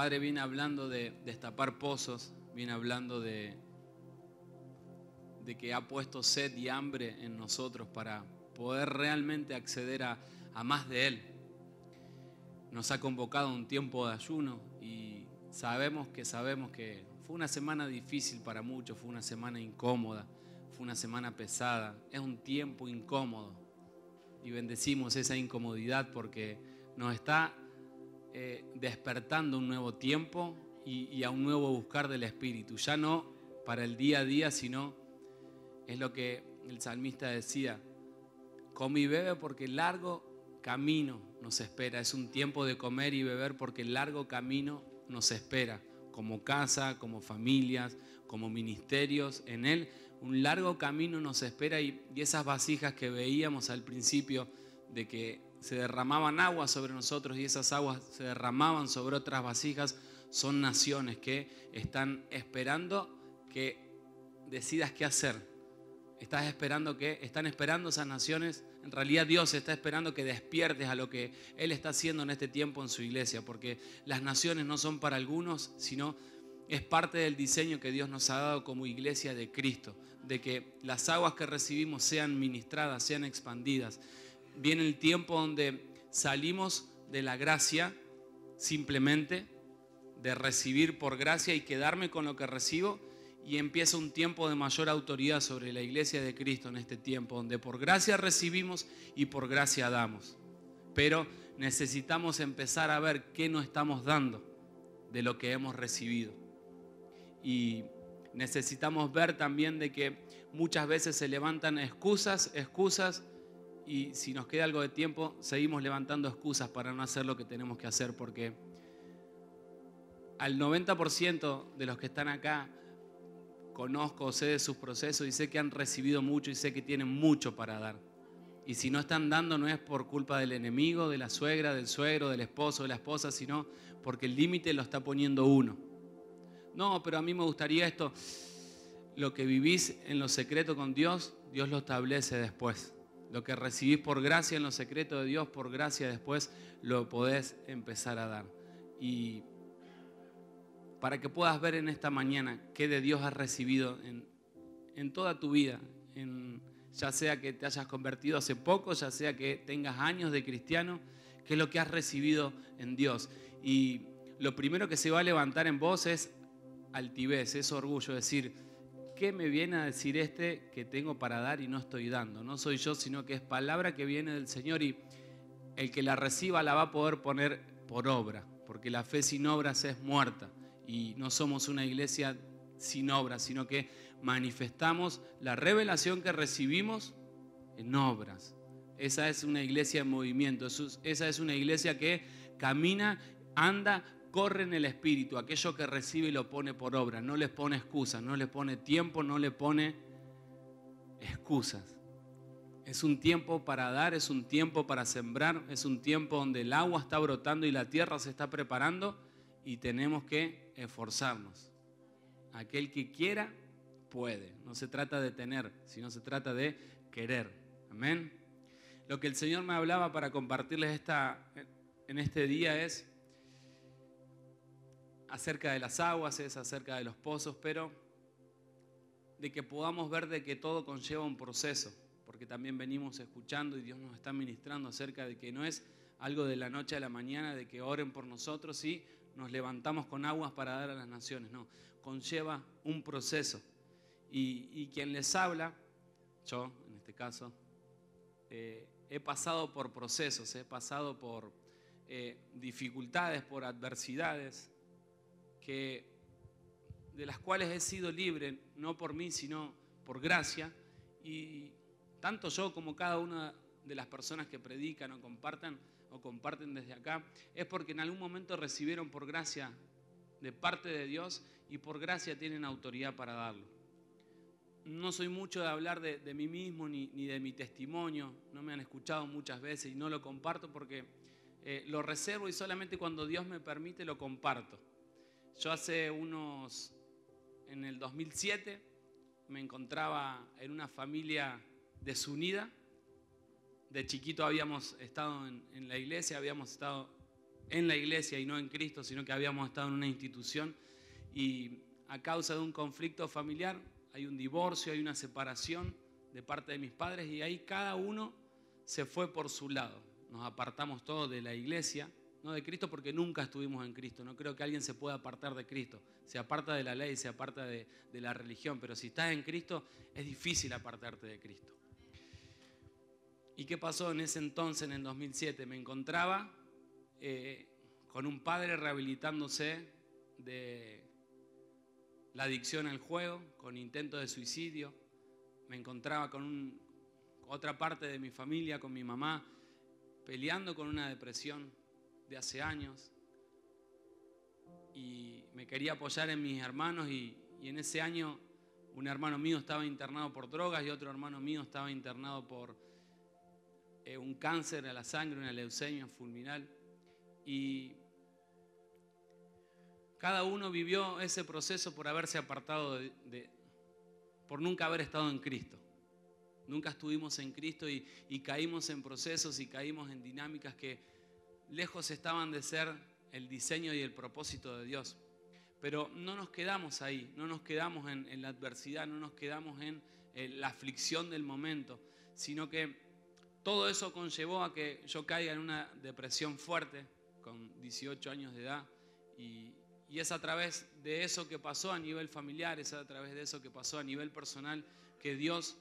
Padre viene hablando de destapar pozos, viene hablando de que ha puesto sed y hambre en nosotros para poder realmente acceder a más de Él. Nos ha convocado a un tiempo de ayuno y sabemos que fue una semana difícil para muchos, fue una semana incómoda, fue una semana pesada, es un tiempo incómodo y bendecimos esa incomodidad porque nos está despertando un nuevo tiempo y a un nuevo buscar del Espíritu, ya no para el día a día, sino es lo que el salmista decía: come y bebe porque largo camino nos espera. Es un tiempo de comer y beber porque largo camino nos espera, como casa, como familias, como ministerios. En Él un largo camino nos espera y esas vasijas que veíamos al principio de que se derramaban aguas sobre nosotros y esas aguas se derramaban sobre otras vasijas, son naciones que están esperando que decidas qué hacer. Están esperando esas naciones. En realidad Dios está esperando que despiertes a lo que Él está haciendo en este tiempo en su iglesia, porque las naciones no son para algunos, sino es parte del diseño que Dios nos ha dado como iglesia de Cristo, de que las aguas que recibimos sean ministradas, sean expandidas. Viene el tiempo donde salimos de la gracia simplemente, de recibir por gracia y quedarme con lo que recibo, y empieza un tiempo de mayor autoridad sobre la iglesia de Cristo en este tiempo, donde por gracia recibimos y por gracia damos. Pero necesitamos empezar a ver qué nos estamos dando de lo que hemos recibido. Y necesitamos ver también de que muchas veces se levantan excusas, y si nos queda algo de tiempo, seguimos levantando excusas para no hacer lo que tenemos que hacer, porque al 90% de los que están acá conozco, sé de sus procesos y sé que han recibido mucho y sé que tienen mucho para dar. Y si no están dando, no es por culpa del enemigo, de la suegra, del suegro, del esposo, de la esposa, sino porque el límite lo está poniendo uno. No, pero a mí me gustaría esto. Lo que vivís en lo secreto con Dios, Dios lo establece después. Lo que recibís por gracia en lo secreto de Dios, por gracia después lo podés empezar a dar. Y para que puedas ver en esta mañana qué de Dios has recibido en toda tu vida, ya sea que te hayas convertido hace poco, ya sea que tengas años de cristiano, qué es lo que has recibido en Dios. Y lo primero que se va a levantar en vos es altivez, es orgullo, decir, ¿qué me viene a decir que tengo para dar y no estoy dando? No soy yo, sino que es palabra que viene del Señor y el que la reciba la va a poder poner por obra, porque la fe sin obras es muerta. Y no somos una iglesia sin obras, sino que manifestamos la revelación que recibimos en obras. Esa es una iglesia en movimiento, esa es una iglesia que camina, anda, corre en el Espíritu. Aquello que recibe y lo pone por obra, no les pone excusas, no le pone tiempo, no le pone excusas. Es un tiempo para dar, es un tiempo para sembrar, es un tiempo donde el agua está brotando y la tierra se está preparando y tenemos que esforzarnos. Aquel que quiera, puede. No se trata de tener, sino se trata de querer. Amén. Lo que el Señor me hablaba para compartirles en este día es acerca de las aguas, es acerca de los pozos, pero de que podamos ver de que todo conlleva un proceso, porque también venimos escuchando y Dios nos está ministrando acerca de que no es algo de la noche a la mañana, de que oren por nosotros y nos levantamos con aguas para dar a las naciones. No, conlleva un proceso. Y quien les habla, yo en este caso, he pasado por procesos, he pasado por dificultades, por adversidades, de las cuales he sido libre, no por mí, sino por gracia. Y tanto yo como cada una de las personas que predican o comparten desde acá, es porque en algún momento recibieron por gracia de parte de Dios y por gracia tienen autoridad para darlo. No soy mucho de hablar de mí mismo ni de mi testimonio, no me han escuchado muchas veces y no lo comparto porque lo reservo y solamente cuando Dios me permite lo comparto. Yo en el 2007 me encontraba en una familia desunida. De chiquito habíamos estado en la iglesia, habíamos estado en la iglesia y no en Cristo, sino que habíamos estado en una institución y a causa de un conflicto familiar hay un divorcio, hay una separación de parte de mis padres y ahí cada uno se fue por su lado. Nos apartamos todos de la iglesia, no de Cristo porque nunca estuvimos en Cristo. No creo que alguien se pueda apartar de Cristo. Se aparta de la ley, se aparta de la religión, pero si estás en Cristo es difícil apartarte de Cristo. ¿Y qué pasó en ese entonces, en el 2007? Me encontraba con un padre rehabilitándose de la adicción al juego, con intentos de suicidio. Me encontraba con otra parte de mi familia, con mi mamá, peleando con una depresión de hace años. Y me quería apoyar en mis hermanos y en ese año un hermano mío estaba internado por drogas y otro hermano mío estaba internado por un cáncer a la sangre, una leucemia fulminal. Y cada uno vivió ese proceso por haberse apartado por nunca haber estado en Cristo. Nunca estuvimos en Cristo y caímos en procesos y caímos en dinámicas que lejos estaban de ser el diseño y el propósito de Dios. Pero no nos quedamos ahí, no nos quedamos en la adversidad, no nos quedamos en la aflicción del momento, sino que todo eso conllevó a que yo caiga en una depresión fuerte con 18 años de edad y es a través de eso que pasó a nivel familiar, es a través de eso que pasó a nivel personal que Dios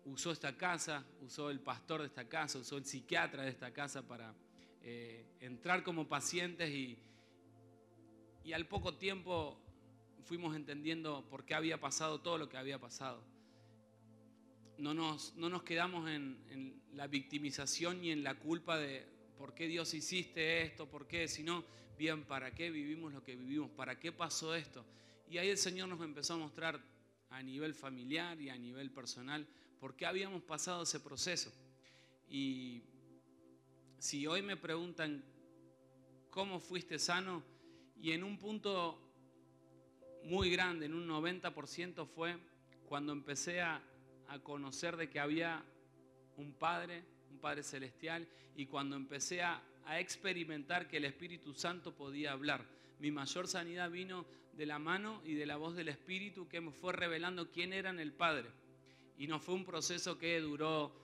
usó esta casa, usó el pastor de esta casa, usó el psiquiatra de esta casa para entrar como pacientes y al poco tiempo fuimos entendiendo por qué había pasado todo lo que había pasado. No nos quedamos en la victimización ni en la culpa de por qué Dios hiciste esto, por qué, sino bien, ¿para qué vivimos lo que vivimos? ¿Para qué pasó esto? Y ahí el Señor nos empezó a mostrar a nivel familiar y a nivel personal por qué habíamos pasado ese proceso. Y si hoy me preguntan cómo fuiste sano, y en un punto muy grande, en un 90% fue cuando empecé a conocer de que había un Padre celestial y cuando empecé a experimentar que el Espíritu Santo podía hablar. Mi mayor sanidad vino de la mano y de la voz del Espíritu que me fue revelando quién era en el Padre. Y no fue un proceso que duró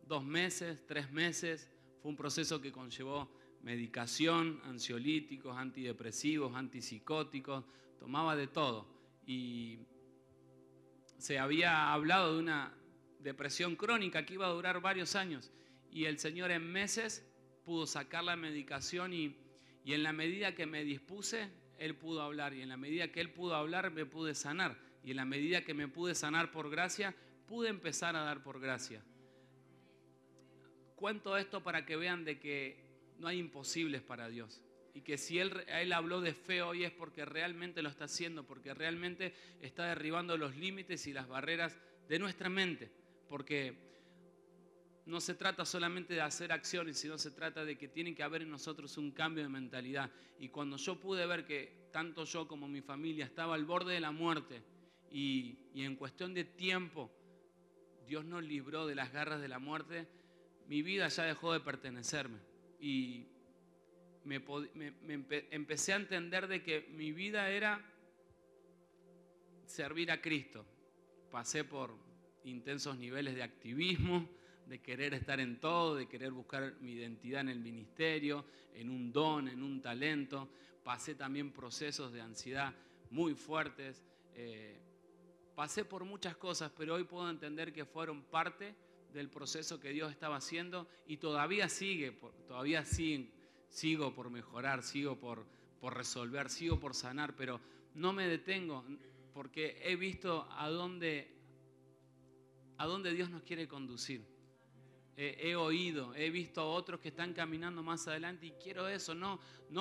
2 meses, 3 meses, fue un proceso que conllevó medicación, ansiolíticos, antidepresivos, antipsicóticos, tomaba de todo. Y se había hablado de una depresión crónica que iba a durar varios años y el Señor en meses pudo sacar la medicación y en la medida que me dispuse, Él pudo hablar y en la medida que Él pudo hablar me pude sanar y en la medida que me pude sanar por gracia, pude empezar a dar por gracia. Cuento esto para que vean de que no hay imposibles para Dios. Y que si Él habló de fe hoy es porque realmente lo está haciendo, porque realmente está derribando los límites y las barreras de nuestra mente. Porque no se trata solamente de hacer acciones, sino se trata de que tiene que haber en nosotros un cambio de mentalidad. Y cuando yo pude ver que tanto yo como mi familia estaba al borde de la muerte y en cuestión de tiempo Dios nos libró de las garras de la muerte, mi vida ya dejó de pertenecerme. Y empecé a entender de que mi vida era servir a Cristo. Pasé por intensos niveles de activismo, de querer estar en todo, de querer buscar mi identidad en el ministerio, en un don, en un talento. Pasé también procesos de ansiedad muy fuertes. Pasé por muchas cosas, pero hoy puedo entender que fueron parte del proceso que Dios estaba haciendo y todavía sigo por mejorar, sigo por resolver, sigo por sanar, pero no me detengo porque he visto a dónde Dios nos quiere conducir. He oído, he visto a otros que están caminando más adelante y quiero eso, no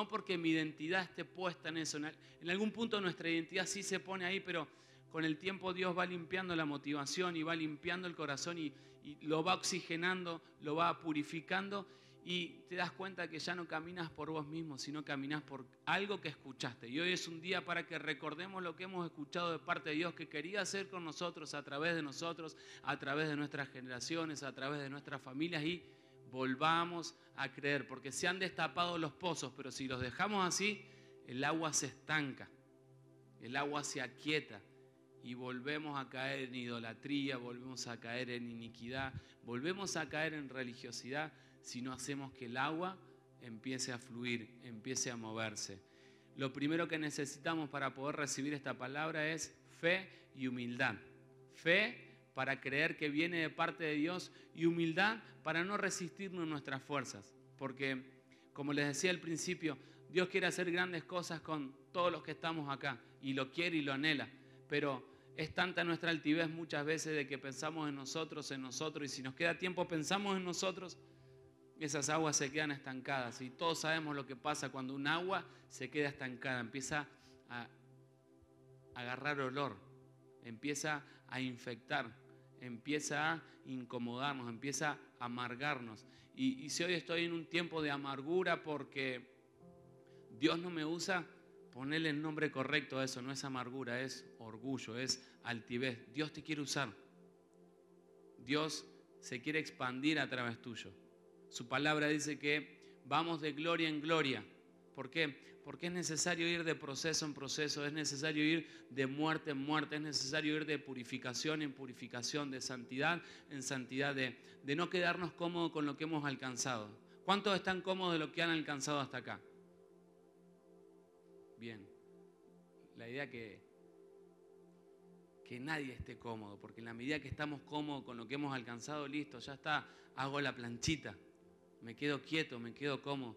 porque mi identidad esté puesta en eso. En algún punto nuestra identidad sí se pone ahí, pero con el tiempo Dios va limpiando la motivación y va limpiando el corazón y lo va oxigenando, lo va purificando y te das cuenta que ya no caminas por vos mismo, sino caminas por algo que escuchaste. Y hoy es un día para que recordemos lo que hemos escuchado de parte de Dios, que quería hacer con nosotros, a través de nosotros, a través de nuestras generaciones, a través de nuestras familias y volvamos a creer, porque se han destapado los pozos, pero si los dejamos así, el agua se estanca, el agua se aquieta y volvemos a caer en idolatría, volvemos a caer en iniquidad, volvemos a caer en religiosidad si no hacemos que el agua empiece a fluir, empiece a moverse. Lo primero que necesitamos para poder recibir esta palabra es fe y humildad. Fe para creer que viene de parte de Dios y humildad para no resistirnos en nuestras fuerzas. Porque, como les decía al principio, Dios quiere hacer grandes cosas con todos los que estamos acá y lo quiere y lo anhela. Pero es tanta nuestra altivez muchas veces de que pensamos en nosotros y si nos queda tiempo pensamos en nosotros, esas aguas se quedan estancadas. Y todos sabemos lo que pasa cuando un agua se queda estancada, empieza a agarrar olor, empieza a infectar, empieza a incomodarnos, empieza a amargarnos. Y si hoy estoy en un tiempo de amargura porque Dios no me usa, ponerle el nombre correcto a eso. No es amargura, es orgullo, es altivez. Dios te quiere usar. Dios se quiere expandir a través tuyo. Su palabra dice que vamos de gloria en gloria. ¿Por qué? Porque es necesario ir de proceso en proceso, es necesario ir de muerte en muerte, es necesario ir de purificación en purificación, de santidad en santidad, de no quedarnos cómodos con lo que hemos alcanzado. ¿Cuántos están cómodos de lo que han alcanzado hasta acá? Bien. La idea que nadie esté cómodo, porque en la medida que estamos cómodos con lo que hemos alcanzado, listo, ya está, hago la planchita, me quedo quieto, me quedo cómodo.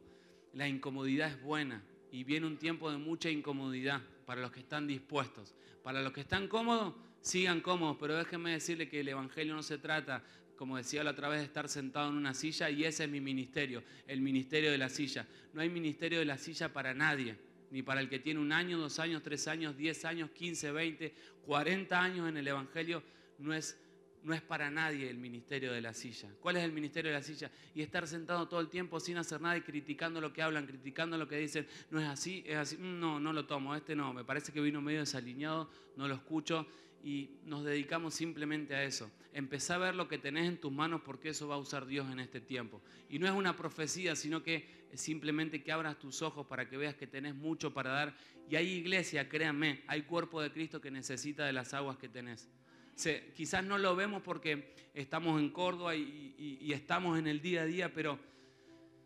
La incomodidad es buena. Y viene un tiempo de mucha incomodidad para los que están dispuestos. Para los que están cómodos, sigan cómodos, pero déjenme decirle que el evangelio no se trata, como decía la otra vez, de estar sentado en una silla, y ese es mi ministerio, el ministerio de la silla. No hay ministerio de la silla para nadie, ni para el que tiene 1 año, 2 años, 3 años, 10 años, 15, 20, 40 años en el evangelio. No es para nadie el ministerio de la silla. ¿Cuál es el ministerio de la silla? Y estar sentado todo el tiempo sin hacer nada y criticando lo que hablan, criticando lo que dicen. No es así, es así. No lo tomo, no, me parece que vino medio desalineado, no lo escucho. Y nos dedicamos simplemente a eso. Empezá a ver lo que tenés en tus manos, porque eso va a usar Dios en este tiempo. Y no es una profecía, sino que es simplemente que abras tus ojos para que veas que tenés mucho para dar. Y hay iglesia, créanme, hay cuerpo de Cristo que necesita de las aguas que tenés. Quizás no lo vemos porque estamos en Córdoba y estamos en el día a día, pero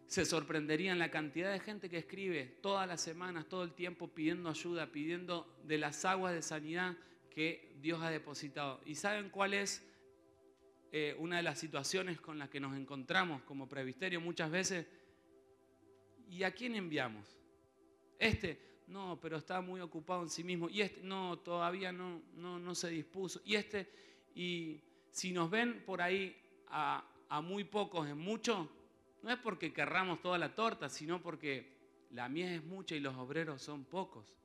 se sorprenderían la cantidad de gente que escribe todas las semanas, todo el tiempo pidiendo ayuda, pidiendo de las aguas de sanidad que Dios ha depositado. ¿Y saben cuál es una de las situaciones con las que nos encontramos como presbiterio muchas veces? ¿Y a quién enviamos? No, pero está muy ocupado en sí mismo. Y no, todavía no se dispuso. Y si nos ven por ahí a muy pocos en mucho, no es porque querramos toda la torta, sino porque la mies es mucha y los obreros son pocos.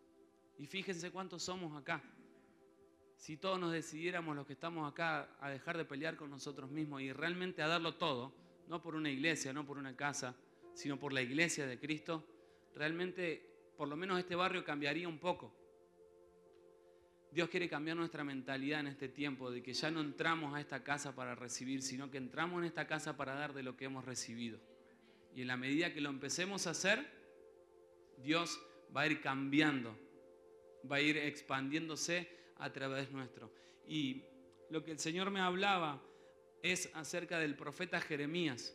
Y fíjense cuántos somos acá. Si todos nos decidiéramos los que estamos acá a dejar de pelear con nosotros mismos y realmente a darlo todo, no por una iglesia, no por una casa, sino por la iglesia de Cristo, realmente por lo menos este barrio cambiaría un poco. Dios quiere cambiar nuestra mentalidad en este tiempo, de que ya no entramos a esta casa para recibir, sino que entramos en esta casa para dar de lo que hemos recibido. Y en la medida que lo empecemos a hacer, Dios va a ir cambiando, va a ir expandiéndose a través nuestro. Y lo que el Señor me hablaba es acerca del profeta Jeremías,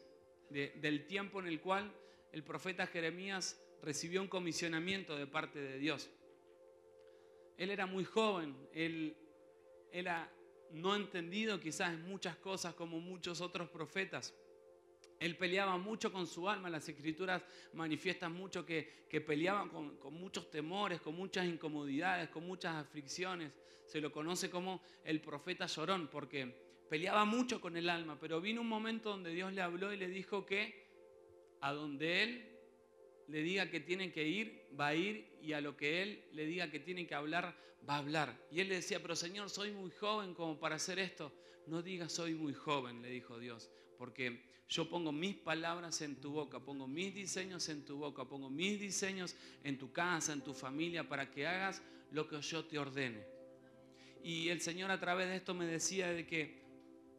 del tiempo en el cual el profeta Jeremías recibió un comisionamiento de parte de Dios. Él era muy joven, él era no entendido quizás en muchas cosas como muchos otros profetas. Él peleaba mucho con su alma. Las Escrituras manifiestan mucho que peleaba con muchos temores, con muchas incomodidades, con muchas aflicciones. Se lo conoce como el profeta llorón, porque peleaba mucho con el alma, pero vino un momento donde Dios le habló y le dijo que a donde Él le diga que tiene que ir, va a ir, y a lo que Él le diga que tiene que hablar, va a hablar. Y él le decía, pero Señor, soy muy joven como para hacer esto. No digas soy muy joven, le dijo Dios, porque yo pongo mis palabras en tu boca, pongo mis diseños en tu boca, pongo mis diseños en tu casa, en tu familia, para que hagas lo que yo te ordene. Y el Señor a través de esto me decía de que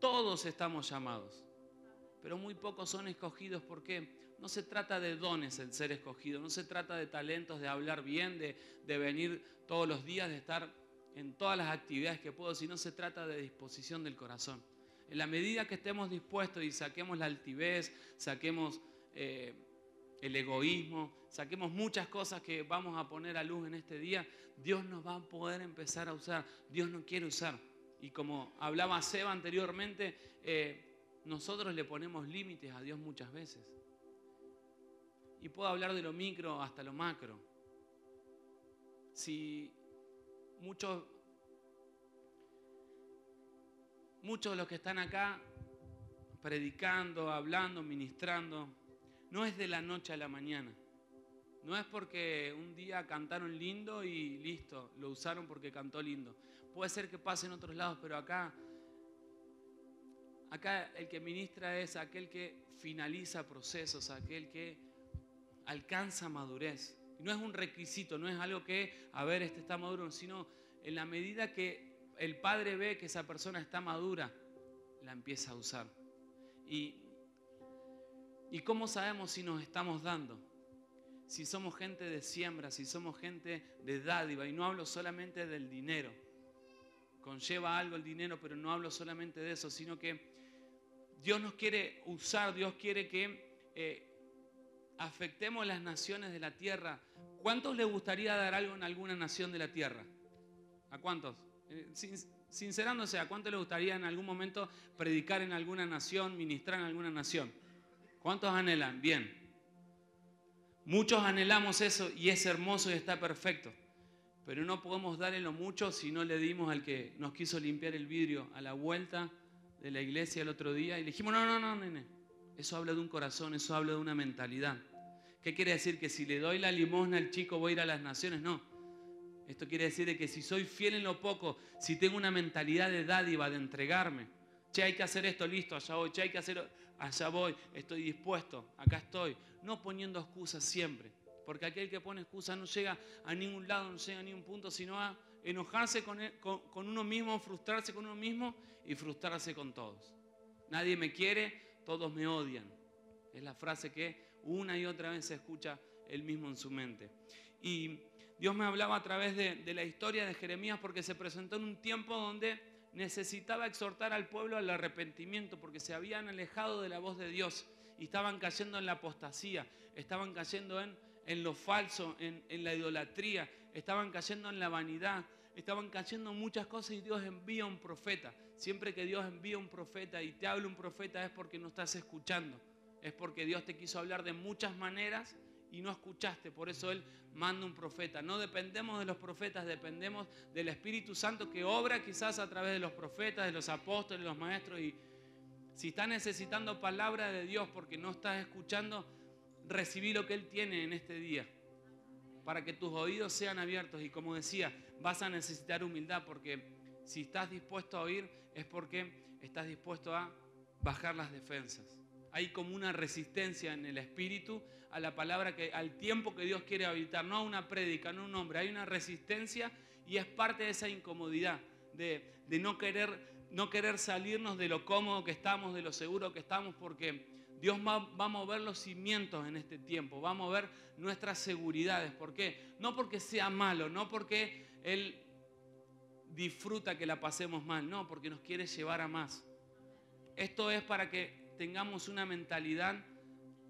todos estamos llamados. pero muy pocos son escogidos. ¿Por qué? No se trata de dones el ser escogido, no se trata de talentos, de hablar bien, de venir todos los días, de estar en todas las actividades que puedo, sino se trata de disposición del corazón. En la medida que estemos dispuestos y saquemos la altivez, saquemos el egoísmo, saquemos muchas cosas que vamos a poner a luz en este día, Dios nos va a poder empezar a usar. Dios nos quiere usar. Y como hablaba Seba anteriormente, nosotros le ponemos límites a Dios muchas veces. Y puedo hablar de lo micro hasta lo macro. Si muchos de los que están acá predicando, hablando, ministrando, no es de la noche a la mañana. No es porque un día cantaron lindo y listo, lo usaron porque cantó lindo. Puede ser que pase en otros lados, pero acá el que ministra es aquel que finaliza procesos, aquel que alcanza madurez. Y no es un requisito, no es algo que, a ver, este está maduro, sino en la medida que el Padre ve que esa persona está madura, la empieza a usar. ¿Y cómo sabemos si nos estamos dando? Si somos gente de siembra, si somos gente de dádiva. Y no hablo solamente del dinero. Conlleva algo el dinero, pero no hablo solamente de eso, sino que Dios nos quiere usar, Dios quiere que afectemos las naciones de la tierra. ¿Cuántos les gustaría dar algo en alguna nación de la tierra? ¿A cuántos? Sincerándose, ¿a cuántos les gustaría en algún momento predicar en alguna nación, ministrar en alguna nación? ¿Cuántos anhelan? Bien. Muchos anhelamos eso y es hermoso y está perfecto. Pero no podemos darle lo mucho si no le dimos al que nos quiso limpiar el vidrio a la vuelta de la iglesia el otro día y le dijimos, no, nene. Eso habla de un corazón, eso habla de una mentalidad. ¿Qué quiere decir? Que si le doy la limosna al chico voy a ir a las naciones. No. Esto quiere decir de que si soy fiel en lo poco, si tengo una mentalidad de dádiva, de entregarme. Che, hay que hacer esto, listo, allá voy. Che, hay que hacer, allá voy. Estoy dispuesto, acá estoy. No poniendo excusas siempre. Porque aquel que pone excusas no llega a ningún lado, no llega a ningún punto, sino a enojarse con uno mismo, frustrarse con uno mismo y frustrarse con todos. Nadie me quiere, todos me odian. Es la frase que una y otra vez se escucha él mismo en su mente. Y Dios me hablaba a través de la historia de Jeremías porque se presentó en un tiempo donde necesitaba exhortar al pueblo al arrepentimiento porque se habían alejado de la voz de Dios y estaban cayendo en la apostasía, estaban cayendo en lo falso, en la idolatría, estaban cayendo en la vanidad, estaban cayendo en muchas cosas y Dios envía un profeta. Siempre que Dios envía un profeta y te habla un profeta es porque no estás escuchando, es porque Dios te quiso hablar de muchas maneras y no escuchaste, por eso Él manda un profeta. No dependemos de los profetas, dependemos del Espíritu Santo que obra quizás a través de los profetas, de los apóstoles, de los maestros. Y si estás necesitando palabra de Dios porque no estás escuchando, recibí lo que Él tiene en este día para que tus oídos sean abiertos. Y como decía, vas a necesitar humildad porque si estás dispuesto a oír es porque estás dispuesto a bajar las defensas. Hay como una resistencia en el espíritu a la palabra, al tiempo que Dios quiere habilitar, no a una prédica, no a un hombre. Hay una resistencia y es parte de esa incomodidad de no querer salirnos de lo cómodo que estamos, de lo seguro que estamos, porque Dios va a mover los cimientos en este tiempo, va a mover nuestras seguridades. ¿Por qué? No porque sea malo, no porque Él disfruta que la pasemos mal, no, porque nos quiere llevar a más. Esto es para que tengamos una mentalidad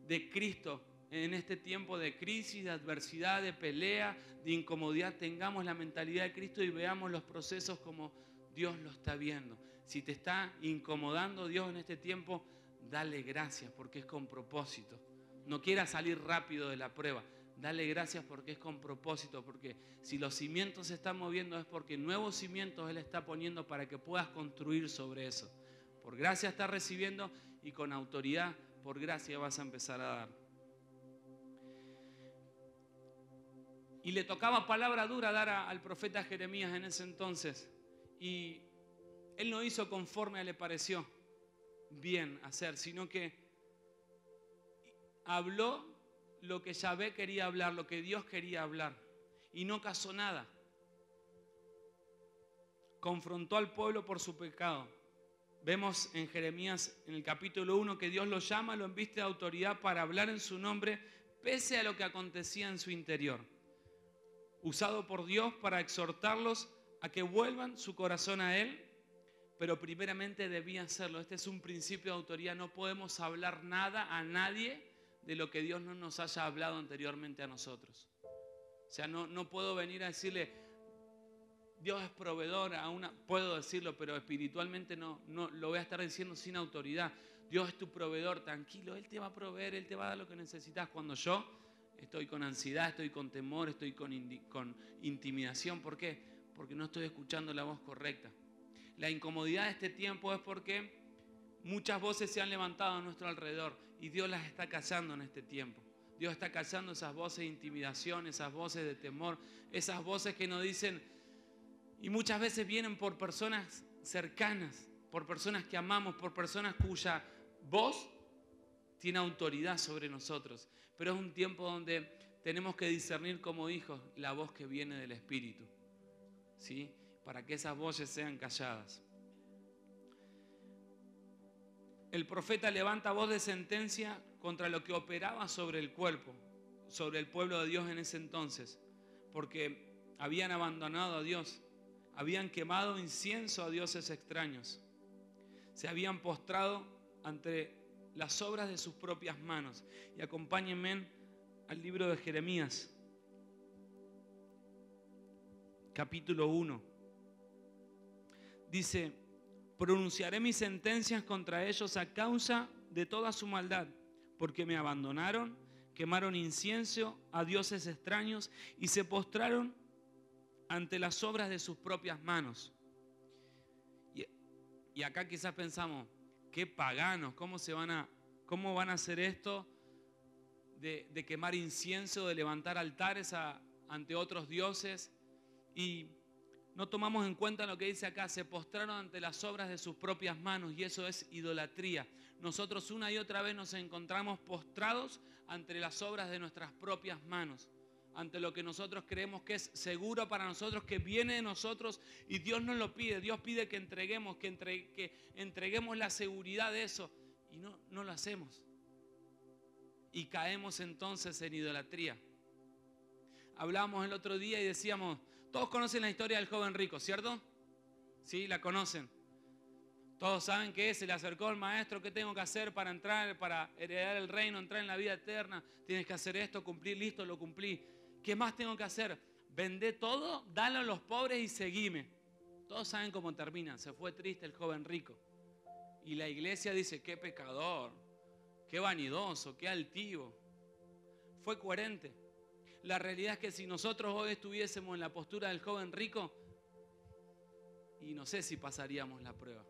de Cristo en este tiempo de crisis, de adversidad, de pelea, de incomodidad. Tengamos la mentalidad de Cristo y veamos los procesos como Dios lo está viendo. Si te está incomodando Dios en este tiempo, dale gracias porque es con propósito. No quieras salir rápido de la prueba. Dale gracias porque es con propósito, porque si los cimientos se están moviendo es porque nuevos cimientos Él está poniendo para que puedas construir sobre eso. Por gracia estás recibiendo y con autoridad, por gracia vas a empezar a dar. Y le tocaba palabra dura dar al profeta Jeremías en ese entonces. Y él no hizo conforme le pareció bien hacer, sino que habló lo que Yahvé quería hablar, lo que Dios quería hablar. Y no casó nada. Confrontó al pueblo por su pecado. Vemos en Jeremías, en el capítulo 1, que Dios lo llama, lo enviste de autoridad para hablar en su nombre, pese a lo que acontecía en su interior. Usado por Dios para exhortarlos a que vuelvan su corazón a Él, pero primeramente debía hacerlo. Este es un principio de autoridad. No podemos hablar nada a nadie de lo que Dios no nos haya hablado anteriormente a nosotros. O sea, no puedo venir a decirle, Dios es proveedor, puedo decirlo, pero espiritualmente no lo voy a estar diciendo sin autoridad. Dios es tu proveedor, tranquilo, Él te va a proveer, Él te va a dar lo que necesitas. Cuando yo estoy con ansiedad, estoy con temor, estoy con intimidación. ¿Por qué? Porque no estoy escuchando la voz correcta. La incomodidad de este tiempo es porque muchas voces se han levantado a nuestro alrededor y Dios las está callando en este tiempo. Dios está callando esas voces de intimidación, esas voces de temor, esas voces que nos dicen, y muchas veces vienen por personas cercanas, por personas que amamos, por personas cuya voz tiene autoridad sobre nosotros. Pero es un tiempo donde tenemos que discernir como hijos la voz que viene del Espíritu, ¿sí? Para que esas voces sean calladas. El profeta levanta voz de sentencia contra lo que operaba sobre el cuerpo, sobre el pueblo de Dios en ese entonces, porque habían abandonado a Dios. Habían quemado incienso a dioses extraños. Se habían postrado ante las obras de sus propias manos. Y acompáñenme al libro de Jeremías, capítulo 1. Dice, pronunciaré mis sentencias contra ellos a causa de toda su maldad, porque me abandonaron, quemaron incienso a dioses extraños y se postraron ante las obras de sus propias manos. Y acá quizás pensamos, qué paganos, ¿cómo van a hacer esto de quemar incienso, de levantar altares ante otros dioses? Y no tomamos en cuenta lo que dice acá, se postraron ante las obras de sus propias manos, y eso es idolatría. Nosotros una y otra vez nos encontramos postrados ante las obras de nuestras propias manos, ante lo que nosotros creemos que es seguro para nosotros, que viene de nosotros, y Dios nos lo pide. Dios pide que entreguemos la seguridad de eso, y no lo hacemos. Y caemos entonces en idolatría. Hablábamos el otro día y decíamos, todos conocen la historia del joven rico, ¿cierto? Sí, la conocen. Todos saben que se le acercó el maestro, ¿qué tengo que hacer para entrar, para heredar el reino, entrar en la vida eterna? Tienes que hacer esto, cumplir, listo, lo cumplí. ¿Qué más tengo que hacer? Vendé todo, dale a los pobres y seguime. Todos saben cómo termina. Se fue triste el joven rico. Y la iglesia dice, qué pecador, qué vanidoso, qué altivo. Fue coherente. La realidad es que si nosotros hoy estuviésemos en la postura del joven rico, y no sé si pasaríamos la prueba.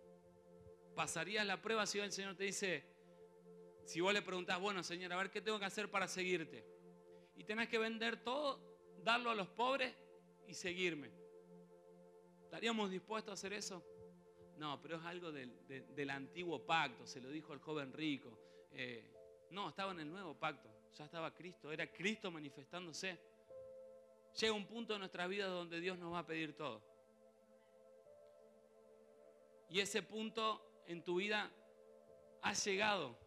¿Pasarías la prueba si hoy el Señor te dice, si vos le preguntás, bueno, Señor, a ver, ¿qué tengo que hacer para seguirte? Y tenés que vender todo, darlo a los pobres y seguirme. ¿Estaríamos dispuestos a hacer eso? No, pero es algo del antiguo pacto, se lo dijo el joven rico. No, estaba en el nuevo pacto, ya estaba Cristo, era Cristo manifestándose. Llega un punto en nuestras vidas donde Dios nos va a pedir todo. Y ese punto en tu vida ha llegado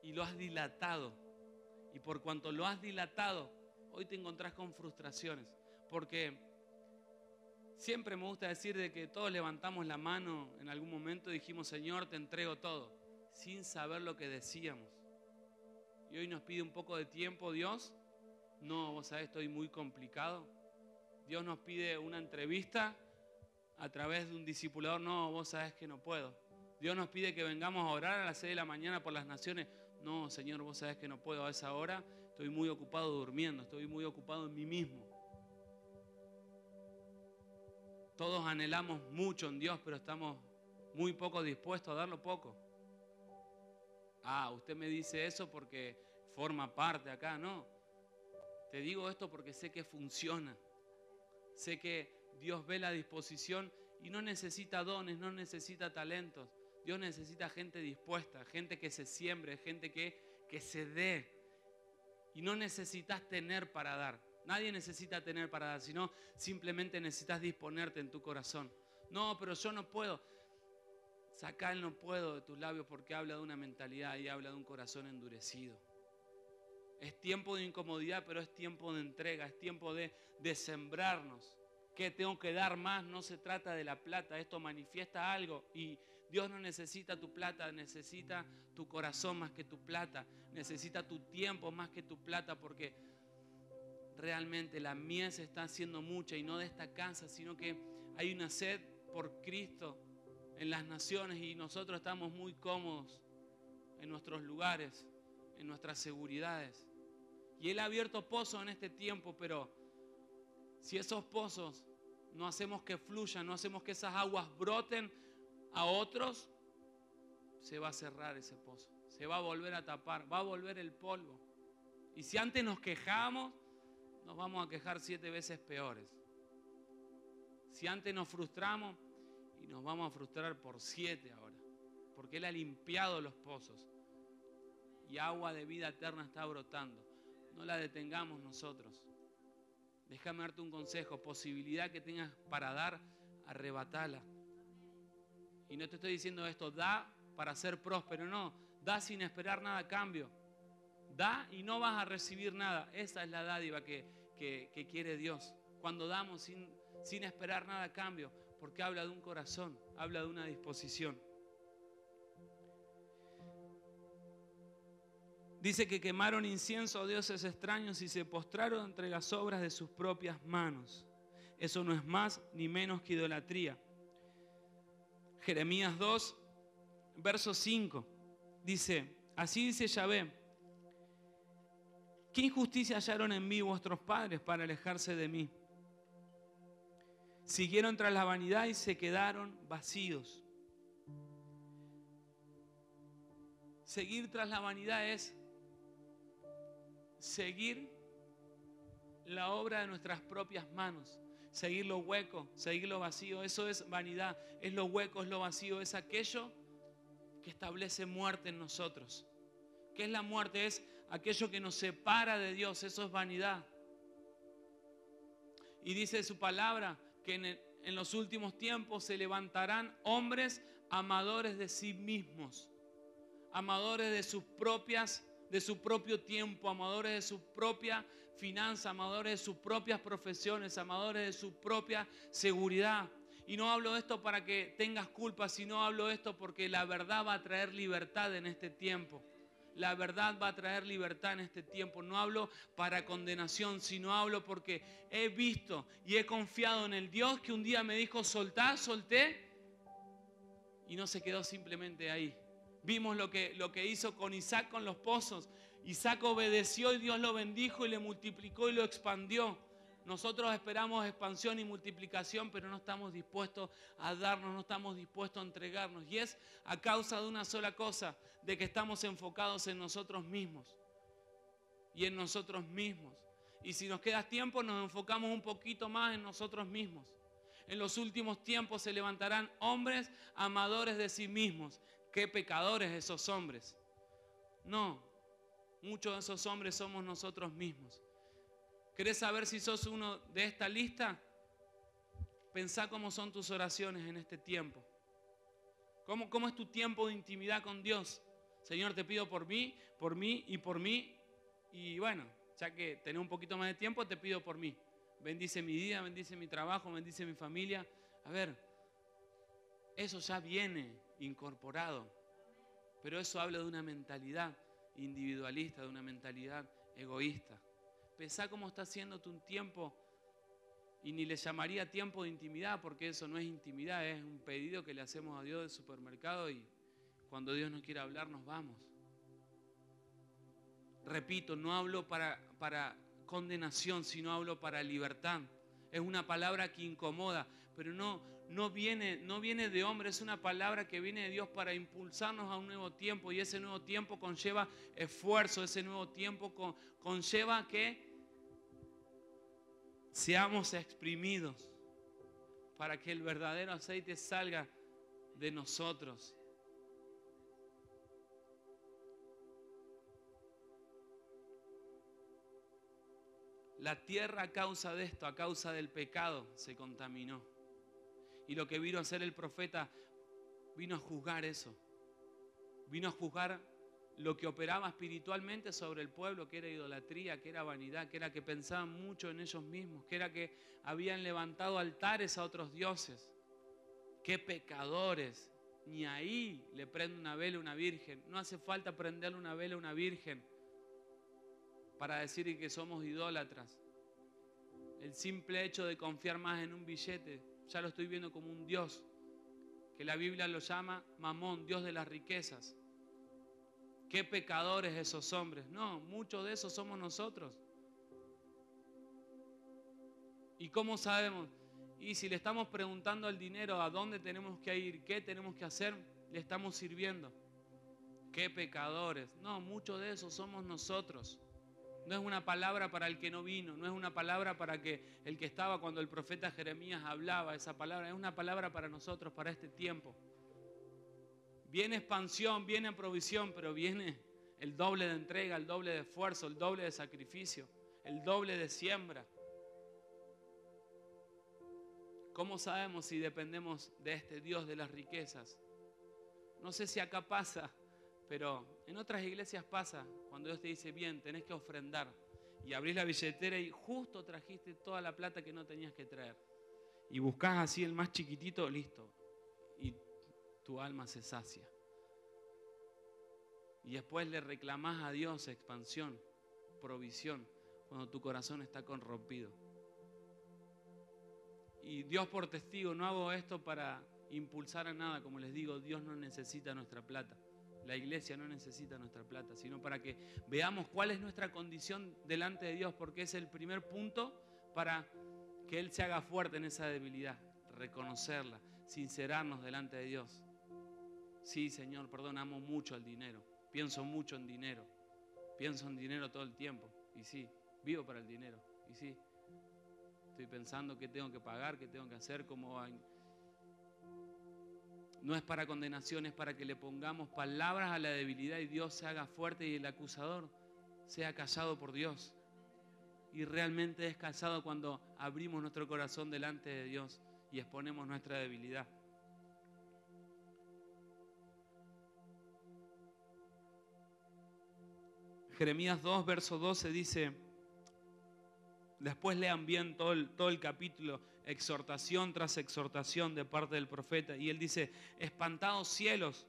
y lo has dilatado. Y por cuanto lo has dilatado, hoy te encontrás con frustraciones. Porque siempre me gusta decir de que todos levantamos la mano en algún momento y dijimos, Señor, te entrego todo, sin saber lo que decíamos. Y hoy nos pide un poco de tiempo, Dios. No, vos sabés, estoy muy complicado. Dios nos pide una entrevista a través de un discipulador. No, vos sabés que no puedo. Dios nos pide que vengamos a orar a las 6 de la mañana por las naciones. No, Señor, vos sabés que no puedo a esa hora. Estoy muy ocupado durmiendo, estoy muy ocupado en mí mismo. Todos anhelamos mucho en Dios, pero estamos muy poco dispuestos a darlo poco. Ah, usted me dice eso porque forma parte acá. No, te digo esto porque sé que funciona. Sé que Dios ve la disposición y no necesita dones, no necesita talentos. Dios necesita gente dispuesta, gente que se siembre, gente que se dé. Y no necesitas tener para dar. Nadie necesita tener para dar, sino simplemente necesitas disponerte en tu corazón. No, pero yo no puedo. Saca el no puedo de tus labios porque habla de una mentalidad y habla de un corazón endurecido. Es tiempo de incomodidad, pero es tiempo de entrega, es tiempo de sembrarnos. ¿Qué tengo que dar más? No se trata de la plata, esto manifiesta algo y Dios no necesita tu plata, necesita tu corazón más que tu plata, necesita tu tiempo más que tu plata, porque realmente la mies está haciendo mucha y no de esta casa, sino que hay una sed por Cristo en las naciones y nosotros estamos muy cómodos en nuestros lugares, en nuestras seguridades. Y Él ha abierto pozos en este tiempo, pero si esos pozos no hacemos que fluyan, no hacemos que esas aguas broten a otros, se va a cerrar ese pozo, se va a volver a tapar, va a volver el polvo. Y si antes nos quejamos, nos vamos a quejar 7 veces peores. Si antes nos frustramos, y nos vamos a frustrar por 7 ahora, porque Él ha limpiado los pozos y agua de vida eterna está brotando. No la detengamos nosotros. Déjame darte un consejo, posibilidad que tengas para dar, arrebatala. Y no te estoy diciendo esto, da para ser próspero, no, da sin esperar nada a cambio. Da y no vas a recibir nada. Esa es la dádiva que quiere Dios. Cuando damos sin esperar nada a cambio, porque habla de un corazón, habla de una disposición. Dice que quemaron incienso a dioses extraños y se postraron entre las obras de sus propias manos. Eso no es más ni menos que idolatría. Jeremías 2, verso 5, dice, así dice Yahvé, ¿qué injusticia hallaron en mí vuestros padres para alejarse de mí? Siguieron tras la vanidad y se quedaron vacíos. Seguir tras la vanidad es seguir la obra de nuestras propias manos, seguir lo hueco, seguir lo vacío. Eso es vanidad, es lo hueco, es lo vacío, es aquello que establece muerte en nosotros. ¿Qué es la muerte? Es aquello que nos separa de Dios, eso es vanidad. Y dice su palabra que en los últimos tiempos se levantarán hombres amadores de sí mismos, amadores de su propio tiempo, amadores de su propia finanza, amadores de sus propias profesiones, amadores de su propia seguridad. Y no hablo de esto para que tengas culpa, sino hablo de esto porque la verdad va a traer libertad en este tiempo. La verdad va a traer libertad en este tiempo. No hablo para condenación, sino hablo porque he visto y he confiado en el Dios que un día me dijo soltá, solté y no se quedó simplemente ahí. Vimos lo que hizo con Isaac con los pozos. Isaac obedeció y Dios lo bendijo y le multiplicó y lo expandió. Nosotros esperamos expansión y multiplicación, pero no estamos dispuestos a darnos, no estamos dispuestos a entregarnos. Y es a causa de una sola cosa, de que estamos enfocados en nosotros mismos y en nosotros mismos. Y si nos queda tiempo, nos enfocamos un poquito más en nosotros mismos. En los últimos tiempos se levantarán hombres amadores de sí mismos. ¿Qué pecadores esos hombres? No, muchos de esos hombres somos nosotros mismos. ¿Querés saber si sos uno de esta lista? Pensá cómo son tus oraciones en este tiempo. ¿Cómo es tu tiempo de intimidad con Dios? Señor, te pido por mí y por mí. Y bueno, ya que tenés un poquito más de tiempo, te pido por mí. Bendice mi día, bendice mi trabajo, bendice mi familia. A ver, eso ya viene incorporado. Pero eso habla de una mentalidad individualista, de una mentalidad egoísta. Pensá cómo está haciéndote un tiempo, y ni le llamaría tiempo de intimidad, porque eso no es intimidad, es un pedido que le hacemos a Dios del supermercado y cuando Dios nos quiere hablar nos vamos. Repito, no hablo para condenación, sino hablo para libertad. Es una palabra que incomoda, pero no viene de hombre, es una palabra que viene de Dios para impulsarnos a un nuevo tiempo, y ese nuevo tiempo conlleva esfuerzo, ese nuevo tiempo conlleva que seamos exprimidos para que el verdadero aceite salga de nosotros. La tierra a causa de esto, a causa del pecado, se contaminó. Y lo que vino a hacer el profeta vino a juzgar eso. Vino a juzgar lo que operaba espiritualmente sobre el pueblo, que era idolatría, que era vanidad, que era que pensaban mucho en ellos mismos, que era que habían levantado altares a otros dioses. ¡Qué pecadores! Ni ahí le prende una vela a una virgen. No hace falta prenderle una vela a una virgen para decir que somos idólatras. El simple hecho de confiar más en un billete, ya lo estoy viendo como un dios, que la Biblia lo llama Mamón, Dios de las riquezas. ¡Qué pecadores esos hombres! No, muchos de esos somos nosotros. ¿Y cómo sabemos? Y si le estamos preguntando al dinero a dónde tenemos que ir, qué tenemos que hacer, le estamos sirviendo. ¡Qué pecadores! No, muchos de esos somos nosotros. No es una palabra para el que no vino, no es una palabra para que el que estaba cuando el profeta Jeremías hablaba esa palabra, es una palabra para nosotros, para este tiempo. Viene expansión, viene provisión, pero viene el doble de entrega, el doble de esfuerzo, el doble de sacrificio, el doble de siembra. ¿Cómo sabemos si dependemos de este Dios de las riquezas? No sé si acá pasa, pero en otras iglesias pasa cuando Dios te dice, bien, tenés que ofrendar. Y abrís la billetera y justo trajiste toda la plata que no tenías que traer. Y buscás así el más chiquitito, listo. Y tu alma se sacia. Y después le reclamás a Dios expansión, provisión, cuando tu corazón está corrompido. Y Dios por testigo, no hago esto para impulsar a nada, como les digo, Dios no necesita nuestra plata. La iglesia no necesita nuestra plata, sino para que veamos cuál es nuestra condición delante de Dios, porque es el primer punto para que Él se haga fuerte en esa debilidad, reconocerla, sincerarnos delante de Dios. Sí, Señor, perdón, amo mucho el dinero, pienso mucho en dinero, pienso en dinero todo el tiempo, y sí, vivo para el dinero, y sí, estoy pensando qué tengo que pagar, qué tengo que hacer, cómo va. No es para condenación, es para que le pongamos palabras a la debilidad y Dios se haga fuerte y el acusador sea callado por Dios. Y realmente es callado cuando abrimos nuestro corazón delante de Dios y exponemos nuestra debilidad. Jeremías 2, verso 12 dice, después lean bien todo el capítulo, exhortación tras exhortación de parte del profeta. Y él dice, espantados cielos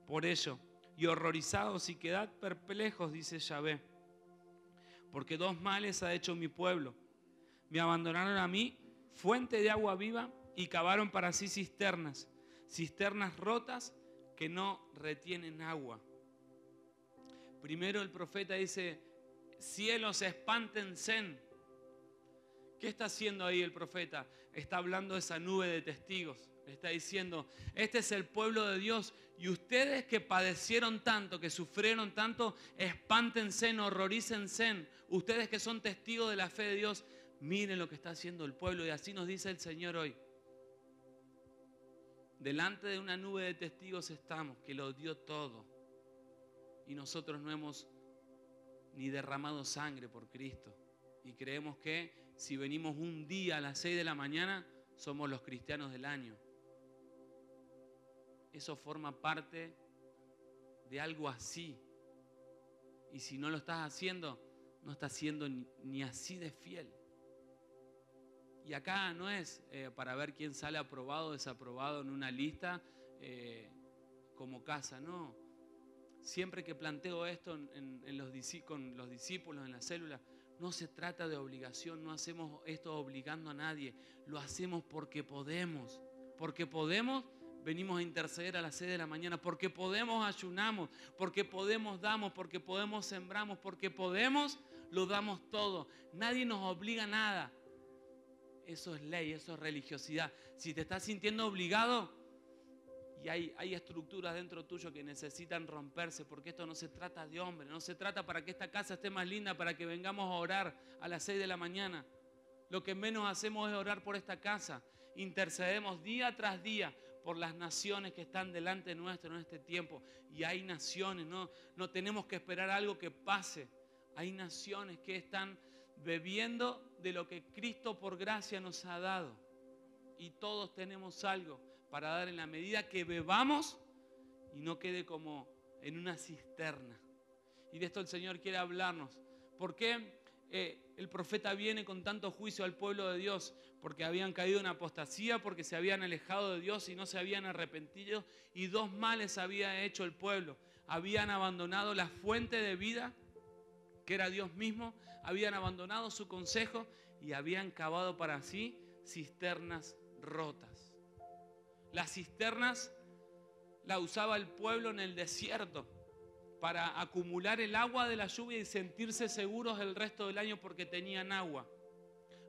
por ello, y horrorizados y quedad perplejos, dice Yahvé, porque dos males ha hecho mi pueblo. Me abandonaron a mí, fuente de agua viva, y cavaron para sí cisternas, cisternas rotas que no retienen agua. Primero el profeta dice, cielos espántense. ¿Qué está haciendo ahí el profeta? Está hablando de esa nube de testigos. Está diciendo, este es el pueblo de Dios y ustedes que padecieron tanto, que sufrieron tanto, espántense, horrorícense. Ustedes que son testigos de la fe de Dios, miren lo que está haciendo el pueblo. Y así nos dice el Señor hoy. Delante de una nube de testigos estamos, que lo dio todo. Y nosotros no hemos ni derramado sangre por Cristo. Y creemos que si venimos un día a las 6 de la mañana, somos los cristianos del año. Eso forma parte de algo así. Y si no lo estás haciendo, no estás siendo ni así de fiel. Y acá no es para ver quién sale aprobado o desaprobado en una lista como casa, no. Siempre que planteo esto con los discípulos en la célula, no se trata de obligación, no hacemos esto obligando a nadie, lo hacemos porque podemos. Porque podemos, venimos a interceder a las 6 de la mañana, porque podemos ayunamos, porque podemos damos, porque podemos sembramos, porque podemos lo damos todo. Nadie nos obliga a nada. Eso es ley, eso es religiosidad. Si te estás sintiendo obligado, y hay estructuras dentro tuyo que necesitan romperse, porque esto no se trata de hombre, no se trata para que esta casa esté más linda, para que vengamos a orar a las 6 de la mañana. Lo que menos hacemos es orar por esta casa. Intercedemos día tras día por las naciones que están delante nuestro en este tiempo. Y hay naciones, no tenemos que esperar algo que pase. Hay naciones que están bebiendo de lo que Cristo por gracia nos ha dado. Y todos tenemos algo para dar en la medida que bebamos y no quede como en una cisterna. Y de esto el Señor quiere hablarnos. ¿Por qué el profeta viene con tanto juicio al pueblo de Dios? Porque habían caído en apostasía, porque se habían alejado de Dios y no se habían arrepentido. Y dos males había hecho el pueblo. Habían abandonado la fuente de vida, que era Dios mismo. Habían abandonado su consejo y habían cavado para sí cisternas rotas. Las cisternas las usaba el pueblo en el desierto para acumular el agua de la lluvia y sentirse seguros el resto del año porque tenían agua.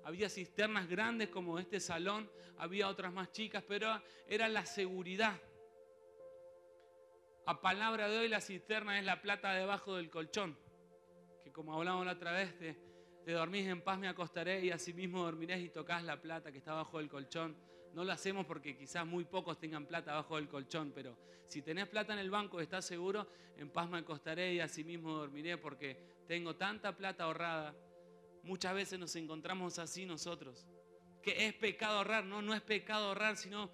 Había cisternas grandes como este salón, había otras más chicas, pero era la seguridad. A palabra de hoy, la cisterna es la plata debajo del colchón, que como hablamos la otra vez, te dormís en paz, me acostaré y así mismo dormirás y tocas la plata que está bajo del colchón. No lo hacemos porque quizás muy pocos tengan plata bajo del colchón, pero si tenés plata en el banco y estás seguro, en paz me acostaré y así mismo dormiré porque tengo tanta plata ahorrada. Muchas veces nos encontramos así nosotros, que es pecado ahorrar. No es pecado ahorrar, sino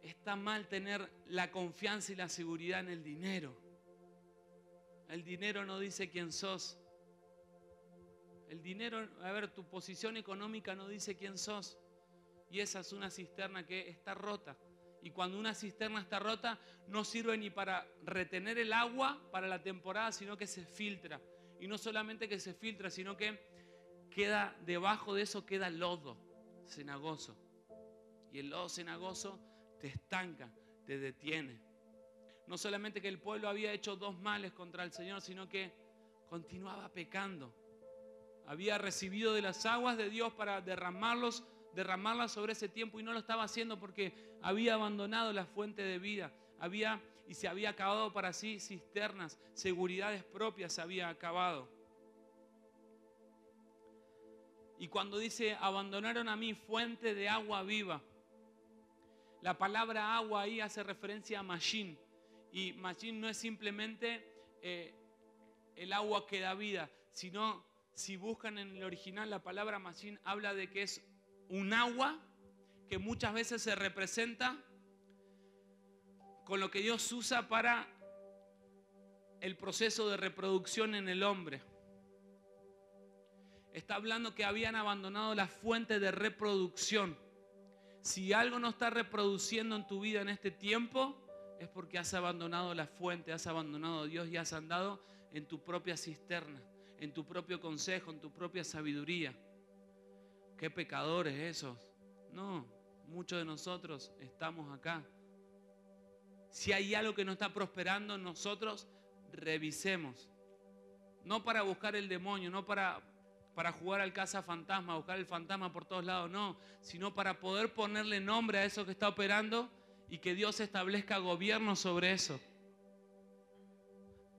está mal tener la confianza y la seguridad en el dinero. El dinero no dice quién sos. El dinero, tu posición económica no dice quién sos. Y esa es una cisterna que está rota. Y cuando una cisterna está rota, no sirve ni para retener el agua para la temporada, sino que se filtra. Y no solamente que se filtra, sino que queda debajo de eso, queda lodo cenagoso. Y el lodo cenagoso te estanca, te detiene. No solamente que el pueblo había hecho dos males contra el Señor, sino que continuaba pecando. Había recibido de las aguas de Dios para derramarlas sobre ese tiempo y no lo estaba haciendo porque había abandonado la fuente de vida. Y se había acabado para sí cisternas, seguridades propias se había acabado. Y cuando dice abandonaron a mí fuente de agua viva, la palabra agua ahí hace referencia a Mashin. Y Mashin no es simplemente el agua que da vida, sino si buscan en el original la palabra Mashin habla de que es un agua que muchas veces se representa con lo que Dios usa para el proceso de reproducción en el hombre. Está hablando que habían abandonado la fuente de reproducción. Si algo no está reproduciendo en tu vida en este tiempo, es porque has abandonado la fuente, has abandonado a Dios y has andado en tu propia cisterna, en tu propio consejo, en tu propia sabiduría. Qué pecadores esos. No, muchos de nosotros estamos acá. Si hay algo que no está prosperando, nosotros revisemos. No para buscar el demonio, no para jugar al cazafantasma, buscar el fantasma por todos lados, no, sino para poder ponerle nombre a eso que está operando y que Dios establezca gobierno sobre eso.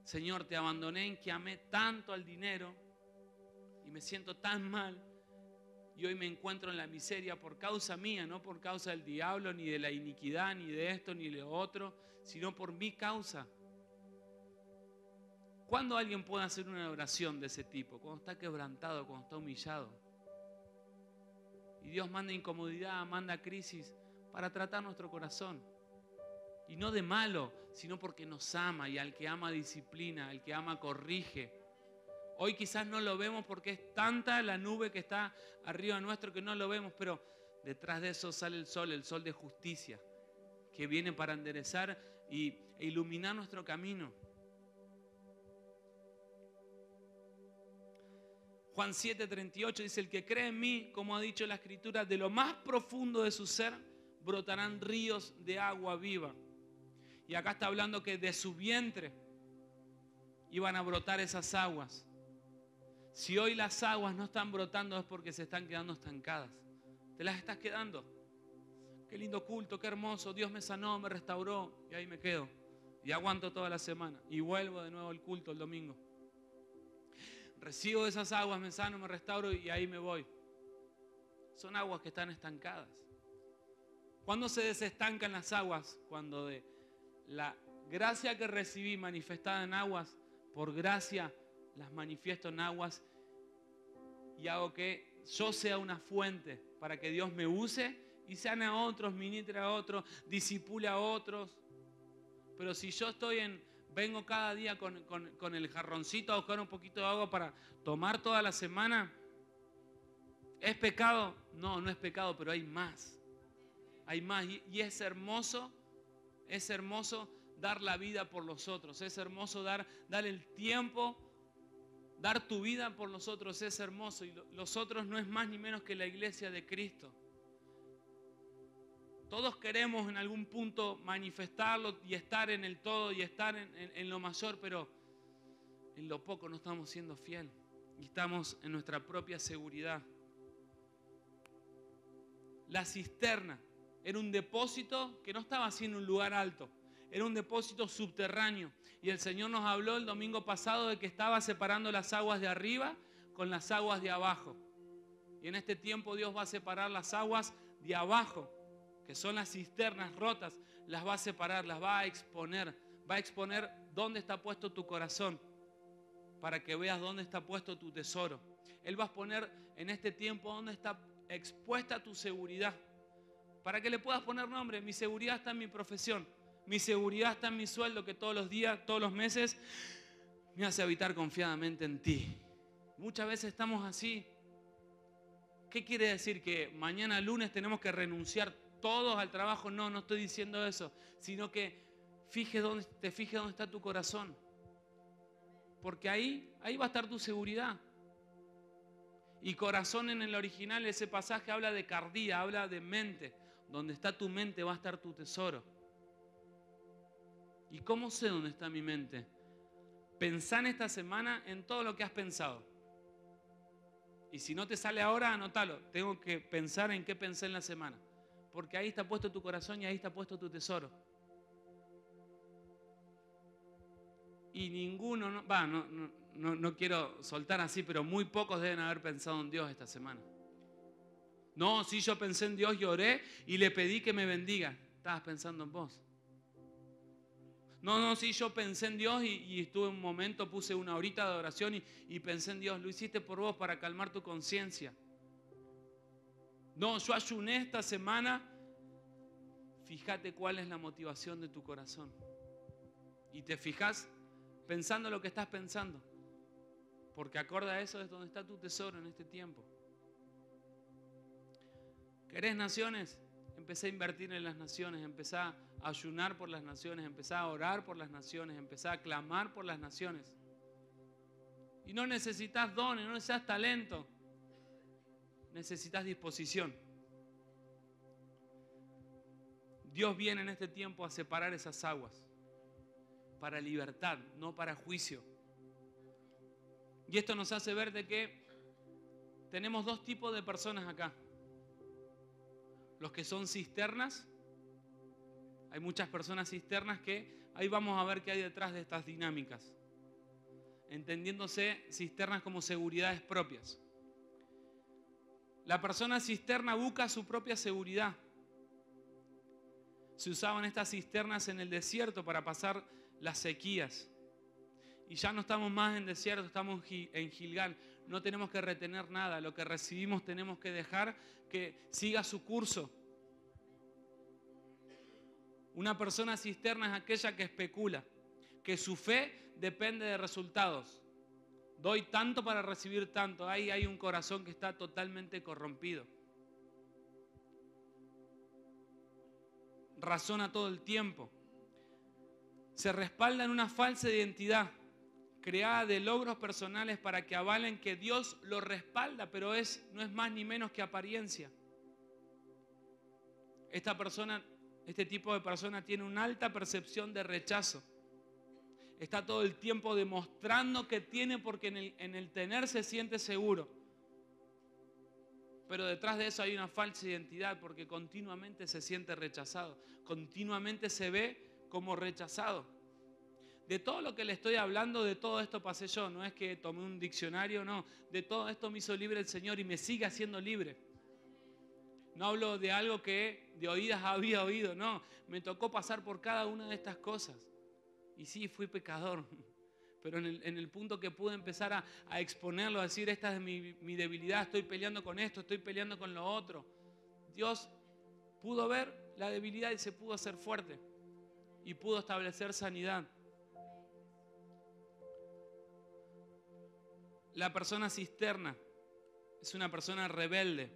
Señor, te abandoné en que amé tanto al dinero y me siento tan mal y hoy me encuentro en la miseria por causa mía, no por causa del diablo, ni de la iniquidad, ni de esto, ni de lo otro, sino por mi causa. ¿Cuándo alguien puede hacer una oración de ese tipo? Cuando está quebrantado, cuando está humillado. Y Dios manda incomodidad, manda crisis para tratar nuestro corazón. Y no de malo, sino porque nos ama y al que ama disciplina, al que ama corrige. Hoy quizás no lo vemos porque es tanta la nube que está arriba nuestro que no lo vemos, pero detrás de eso sale el sol de justicia, que viene para enderezar e iluminar nuestro camino. Juan 7:38 dice, el que cree en mí, como ha dicho la Escritura, de lo más profundo de su ser brotarán ríos de agua viva. Y acá está hablando que de su vientre iban a brotar esas aguas. Si hoy las aguas no están brotando es porque se están quedando estancadas. Te las estás quedando. Qué lindo culto, qué hermoso. Dios me sanó, me restauró y ahí me quedo. Y aguanto toda la semana. Y vuelvo de nuevo al culto el domingo. Recibo esas aguas, me sano, me restauro y ahí me voy. Son aguas que están estancadas. ¿Cuándo se desestancan las aguas? Cuando de la gracia que recibí manifestada en aguas, por gracia las manifiesto en aguas y hago que yo sea una fuente para que Dios me use Y sane a otros, ministre a otros, disipule a otros. Pero si yo vengo cada día con el jarroncito a buscar un poquito de agua para tomar toda la semana, ¿es pecado? No, no es pecado, pero hay más. Hay más. Y es hermoso dar la vida por los otros. Es hermoso dar el tiempo, dar tu vida por los otros. Es hermoso. Y los otros no es más ni menos que la iglesia de Cristo. Todos queremos en algún punto manifestarlo y estar en el todo y estar en lo mayor, pero en lo poco no estamos siendo fieles y estamos en nuestra propia seguridad. La cisterna era un depósito que no estaba así en un lugar alto, era un depósito subterráneo. Y el Señor nos habló el domingo pasado de que estaba separando las aguas de arriba con las aguas de abajo. Y en este tiempo Dios va a separar las aguas de abajo, que son las cisternas rotas, las va a separar, las va a exponer dónde está puesto tu corazón, para que veas dónde está puesto tu tesoro. Él va a poner en este tiempo dónde está expuesta tu seguridad, para que le puedas poner nombre. Mi seguridad está en mi profesión, mi seguridad está en mi sueldo, que todos los días, todos los meses me hace habitar confiadamente en ti. Muchas veces estamos así. ¿Qué quiere decir? ¿Que mañana lunes tenemos que renunciar todos al trabajo? No, no estoy diciendo eso, sino que te fijes dónde está tu corazón, porque ahí va a estar tu seguridad. Y corazón en el original, ese pasaje habla de cardía, habla de mente. Donde está tu mente va a estar tu tesoro. ¿Y cómo sé dónde está mi mente? Pensá en esta semana en todo lo que has pensado. Y si no te sale ahora, anótalo. Tengo que pensar en qué pensé en la semana, porque ahí está puesto tu corazón y ahí está puesto tu tesoro. Y ninguno, no quiero soltar así, pero muy pocos deben haber pensado en Dios esta semana. No, sí, yo pensé en Dios y oré y le pedí que me bendiga. Estabas pensando en vos. No, sí, yo pensé en Dios y estuve un momento, puse una horita de oración y pensé en Dios. Lo hiciste por vos para calmar tu conciencia. No, yo ayuné esta semana. Fíjate cuál es la motivación de tu corazón. Y te fijas pensando lo que estás pensando. Porque acorde a eso es donde está tu tesoro en este tiempo. ¿Querés naciones? Empecé a invertir en las naciones, empecé a ayunar por las naciones, empecé a orar por las naciones, empecé a clamar por las naciones. Y no necesitas dones, no necesitas talento, necesitas disposición. Dios viene en este tiempo a separar esas aguas para libertad, no para juicio. Y esto nos hace ver de que tenemos dos tipos de personas acá. Los que son cisternas. Hay muchas personas cisternas que ahí vamos a ver qué hay detrás de estas dinámicas. Entendiéndose cisternas como seguridades propias. La persona cisterna busca su propia seguridad. Se usaban estas cisternas en el desierto para pasar las sequías. Y ya no estamos más en desierto, estamos en Gilgal. No tenemos que retener nada. Lo que recibimos tenemos que dejar que siga su curso. Una persona cisterna es aquella que especula, que su fe depende de resultados. Doy tanto para recibir tanto. Ahí hay un corazón que está totalmente corrompido. Razona todo el tiempo. Se respalda en una falsa identidad creada de logros personales para que avalen que Dios lo respalda, pero no es más ni menos que apariencia. Este tipo de persona tiene una alta percepción de rechazo. Está todo el tiempo demostrando que tiene porque en el tener se siente seguro. Pero detrás de eso hay una falsa identidad porque continuamente se siente rechazado. Continuamente se ve como rechazado. De todo lo que le estoy hablando, de todo esto pasé yo. No es que tomé un diccionario, no. De todo esto me hizo libre el Señor y me sigue haciendo libre. No hablo de algo que de oídas había oído, no. Me tocó pasar por cada una de estas cosas. Y sí, fui pecador. Pero en el punto que pude empezar a exponerlo, a decir, esta es mi debilidad, estoy peleando con esto, estoy peleando con lo otro. Dios pudo ver la debilidad y se pudo hacer fuerte. Y pudo establecer sanidad. La persona cisterna es una persona rebelde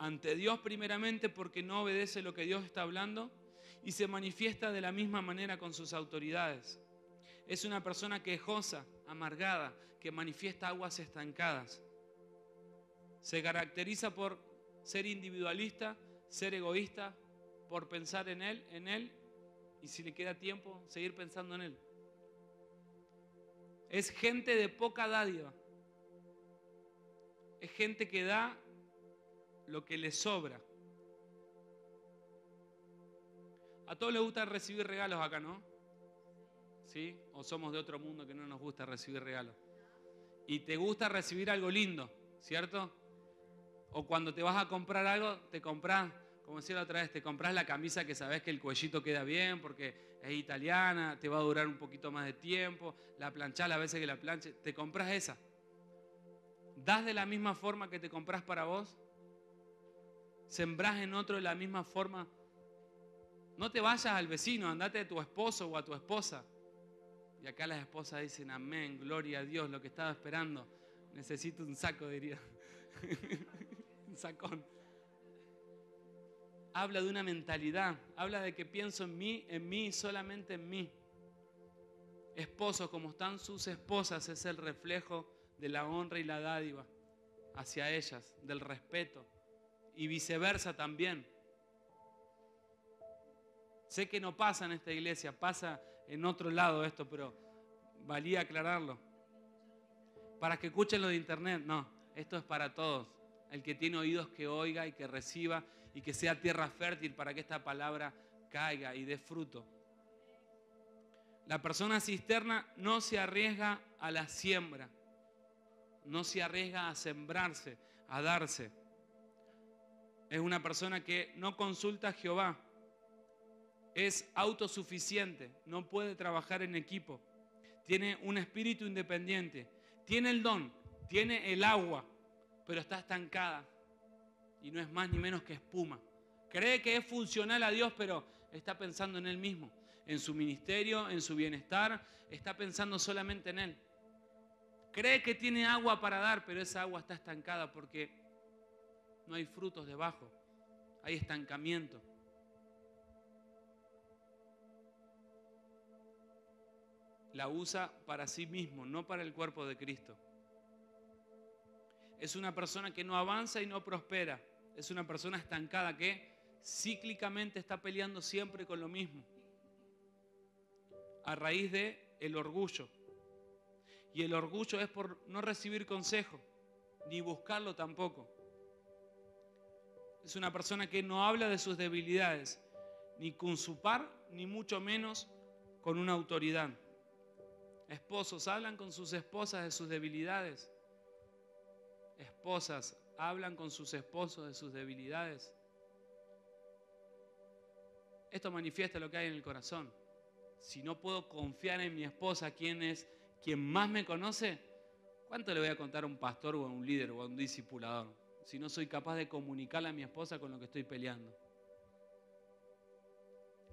ante Dios primeramente porque no obedece lo que Dios está hablando y se manifiesta de la misma manera con sus autoridades. Es una persona quejosa, amargada, que manifiesta aguas estancadas. Se caracteriza por ser individualista, ser egoísta, por pensar en él y si le queda tiempo, seguir pensando en él. Es gente de poca dádiva. Es gente que da lo que le sobra. A todos les gusta recibir regalos acá, ¿no? ¿Sí? ¿O somos de otro mundo que no nos gusta recibir regalos? Y te gusta recibir algo lindo, ¿cierto? O cuando te vas a comprar algo, te compras, como decía la otra vez, te compras la camisa que sabes que el cuellito queda bien porque es italiana, te va a durar un poquito más de tiempo, la planchás las veces que la planches, te compras esa. ¿Das de la misma forma que te compras para vos? ¿Sembrás en otro de la misma forma? No te vayas al vecino, andate a tu esposo o a tu esposa. Y acá las esposas dicen, amén, gloria a Dios, lo que estaba esperando. Necesito un saco, diría. Un sacón. Habla de una mentalidad, habla de que pienso en mí y solamente en mí. Esposos, como están sus esposas, es el reflejo de la honra y la dádiva hacia ellas, del respeto. Y viceversa también. Sé que no pasa en esta iglesia, pasa en otro lado esto, pero valía aclararlo. Para que escuchen lo de internet, no, esto es para todos. El que tiene oídos que oiga y que reciba y que sea tierra fértil para que esta palabra caiga y dé fruto. La persona cisterna no se arriesga a la siembra, no se arriesga a sembrarse, a darse. Es una persona que no consulta a Jehová. Es autosuficiente, no puede trabajar en equipo, tiene un espíritu independiente, tiene el don, tiene el agua, pero está estancada y no es más ni menos que espuma. Cree que es funcional a Dios, pero está pensando en él mismo, en su ministerio, en su bienestar, está pensando solamente en él. Cree que tiene agua para dar, pero esa agua está estancada porque no hay frutos debajo, hay estancamiento. La usa para sí mismo, no para el cuerpo de Cristo. Es una persona que no avanza y no prospera. Es una persona estancada que cíclicamente está peleando siempre con lo mismo. A raíz de el orgullo. Y el orgullo es por no recibir consejo, ni buscarlo tampoco. Es una persona que no habla de sus debilidades, ni con su par, ni mucho menos con una autoridad. Esposos, hablan con sus esposas de sus debilidades. Esposas, hablan con sus esposos de sus debilidades. Esto manifiesta lo que hay en el corazón. Si no puedo confiar en mi esposa, quien es quien más me conoce, ¿cuánto le voy a contar a un pastor o a un líder o a un discipulador? Si no soy capaz de comunicarle a mi esposa con lo que estoy peleando.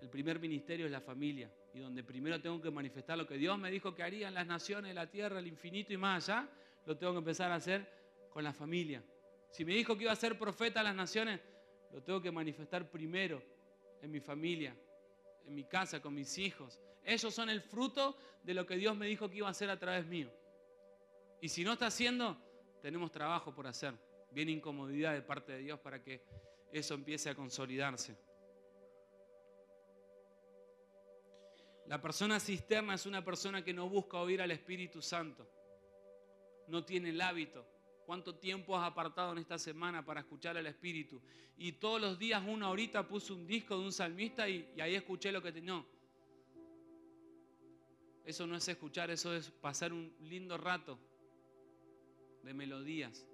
El primer ministerio es la familia, y donde primero tengo que manifestar lo que Dios me dijo que haría en las naciones, la tierra, el infinito y más allá, lo tengo que empezar a hacer con la familia. Si me dijo que iba a ser profeta a las naciones, lo tengo que manifestar primero en mi familia, en mi casa, con mis hijos. Ellos son el fruto de lo que Dios me dijo que iba a hacer a través mío. Y si no está haciendo, tenemos trabajo por hacer. Viene incomodidad de parte de Dios para que eso empiece a consolidarse. La persona cisterna es una persona que no busca oír al Espíritu Santo. No tiene el hábito. ¿Cuánto tiempo has apartado en esta semana para escuchar al Espíritu? Y todos los días, una horita, puse un disco de un salmista y ahí escuché lo que tenía. No. Eso no es escuchar, eso es pasar un lindo rato de melodías.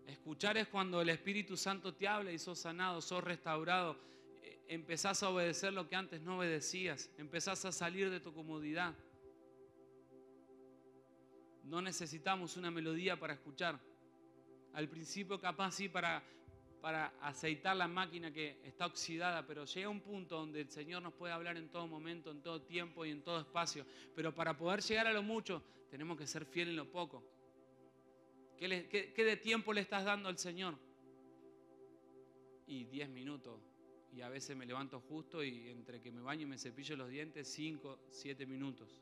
Escuchar es cuando el Espíritu Santo te habla y sos sanado, sos restaurado. Empezás a obedecer lo que antes no obedecías. Empezás a salir de tu comodidad. No necesitamos una melodía para escuchar. Al principio capaz sí para para aceitar la máquina que está oxidada, pero llega un punto donde el Señor nos puede hablar en todo momento, en todo tiempo y en todo espacio. Pero para poder llegar a lo mucho, tenemos que ser fieles en lo poco. ¿Qué de tiempo le estás dando al Señor? Y 10 minutos. Y a veces me levanto justo y entre que me baño y me cepillo los dientes, 5, 7 minutos.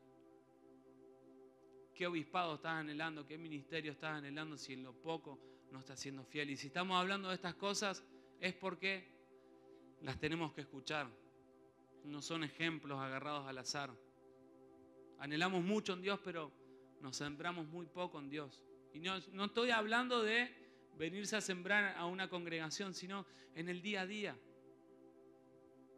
¿Qué obispado estás anhelando? ¿Qué ministerio estás anhelando si en lo poco no estás siendo fiel? Y si estamos hablando de estas cosas es porque las tenemos que escuchar. No son ejemplos agarrados al azar. Anhelamos mucho en Dios, pero nos sembramos muy poco en Dios. Y no estoy hablando de venirse a sembrar a una congregación, sino en el día a día.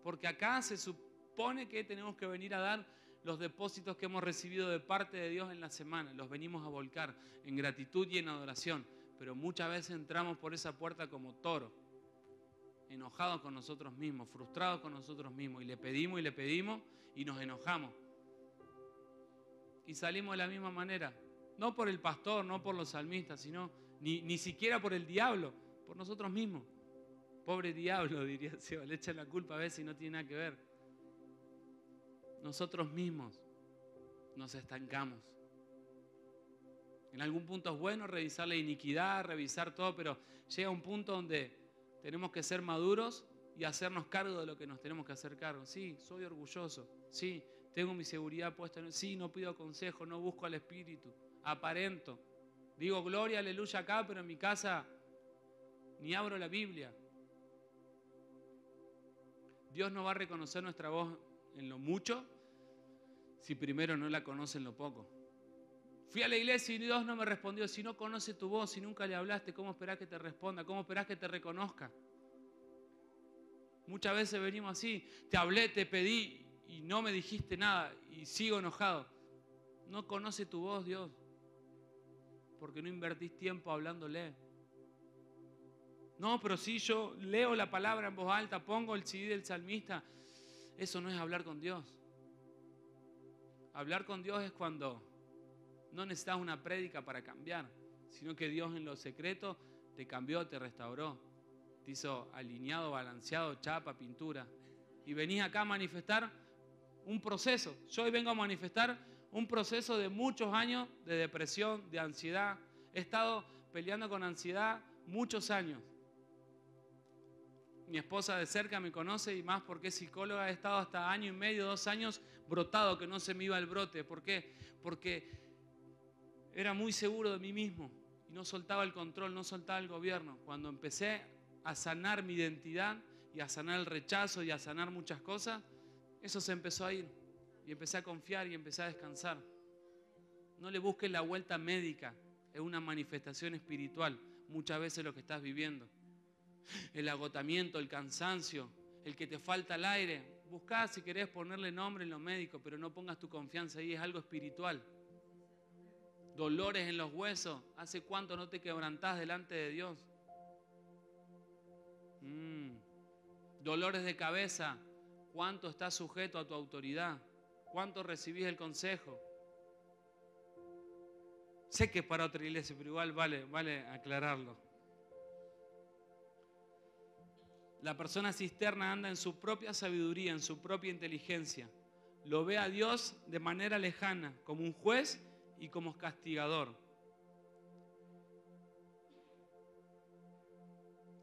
Porque acá se supone que tenemos que venir a dar los depósitos que hemos recibido de parte de Dios en la semana. Los venimos a volcar en gratitud y en adoración. Pero muchas veces entramos por esa puerta como toro, enojados con nosotros mismos, frustrados con nosotros mismos. Y le pedimos y nos enojamos. Y salimos de la misma manera. No por el pastor, no por los salmistas, sino ni siquiera por el diablo, por nosotros mismos. Pobre diablo, diría Seba, le echan la culpa a veces y no tiene nada que ver. Nosotros mismos nos estancamos. En algún punto es bueno revisar la iniquidad, revisar todo, pero llega un punto donde tenemos que ser maduros y hacernos cargo de lo que nos tenemos que hacer cargo. Sí, soy orgulloso. Sí, tengo mi seguridad puesta en él. Sí, no pido consejo, no busco al Espíritu. Aparento. Digo gloria, aleluya acá, pero en mi casa ni abro la Biblia. Dios no va a reconocer nuestra voz en lo mucho si primero no la conoce en lo poco. Fui a la iglesia y Dios no me respondió. Si no conoce tu voz, si nunca le hablaste, ¿cómo esperás que te responda? ¿Cómo esperás que te reconozca? Muchas veces venimos así. Te hablé, te pedí y no me dijiste nada y sigo enojado. No conoce tu voz, Dios, porque no invertís tiempo hablándole. No, pero si yo leo la palabra en voz alta, pongo el CD del salmista, eso no es hablar con Dios. Hablar con Dios es cuando no necesitas una prédica para cambiar, sino que Dios en lo secreto te cambió, te restauró, te hizo alineado, balanceado, chapa, pintura. Y venís acá a manifestar un proceso. Yo hoy vengo a manifestar un proceso de muchos años de depresión, de ansiedad. He estado peleando con ansiedad muchos años. Mi esposa de cerca me conoce y más porque es psicóloga. He estado hasta año y medio, 2 años brotado, que no se me iba el brote. ¿Por qué? Porque era muy seguro de mí mismo y no soltaba el control, no soltaba el gobierno. Cuando empecé a sanar mi identidad y a sanar el rechazo y a sanar muchas cosas, eso se empezó a ir y empecé a confiar y empecé a descansar. No le busques la vuelta médica, es una manifestación espiritual muchas veces lo que estás viviendo. El agotamiento, el cansancio, el que te falta el aire. Buscá si querés ponerle nombre en lo médico, pero no pongas tu confianza ahí, es algo espiritual. Dolores en los huesos, ¿hace cuánto no te quebrantás delante de Dios? Dolores de cabeza, ¿cuánto estás sujeto a tu autoridad? ¿Cuánto recibís el consejo? Sé que es para otra iglesia, pero igual vale aclararlo. La persona cisterna anda en su propia sabiduría, en su propia inteligencia. Lo ve a Dios de manera lejana, como un juez y como castigador.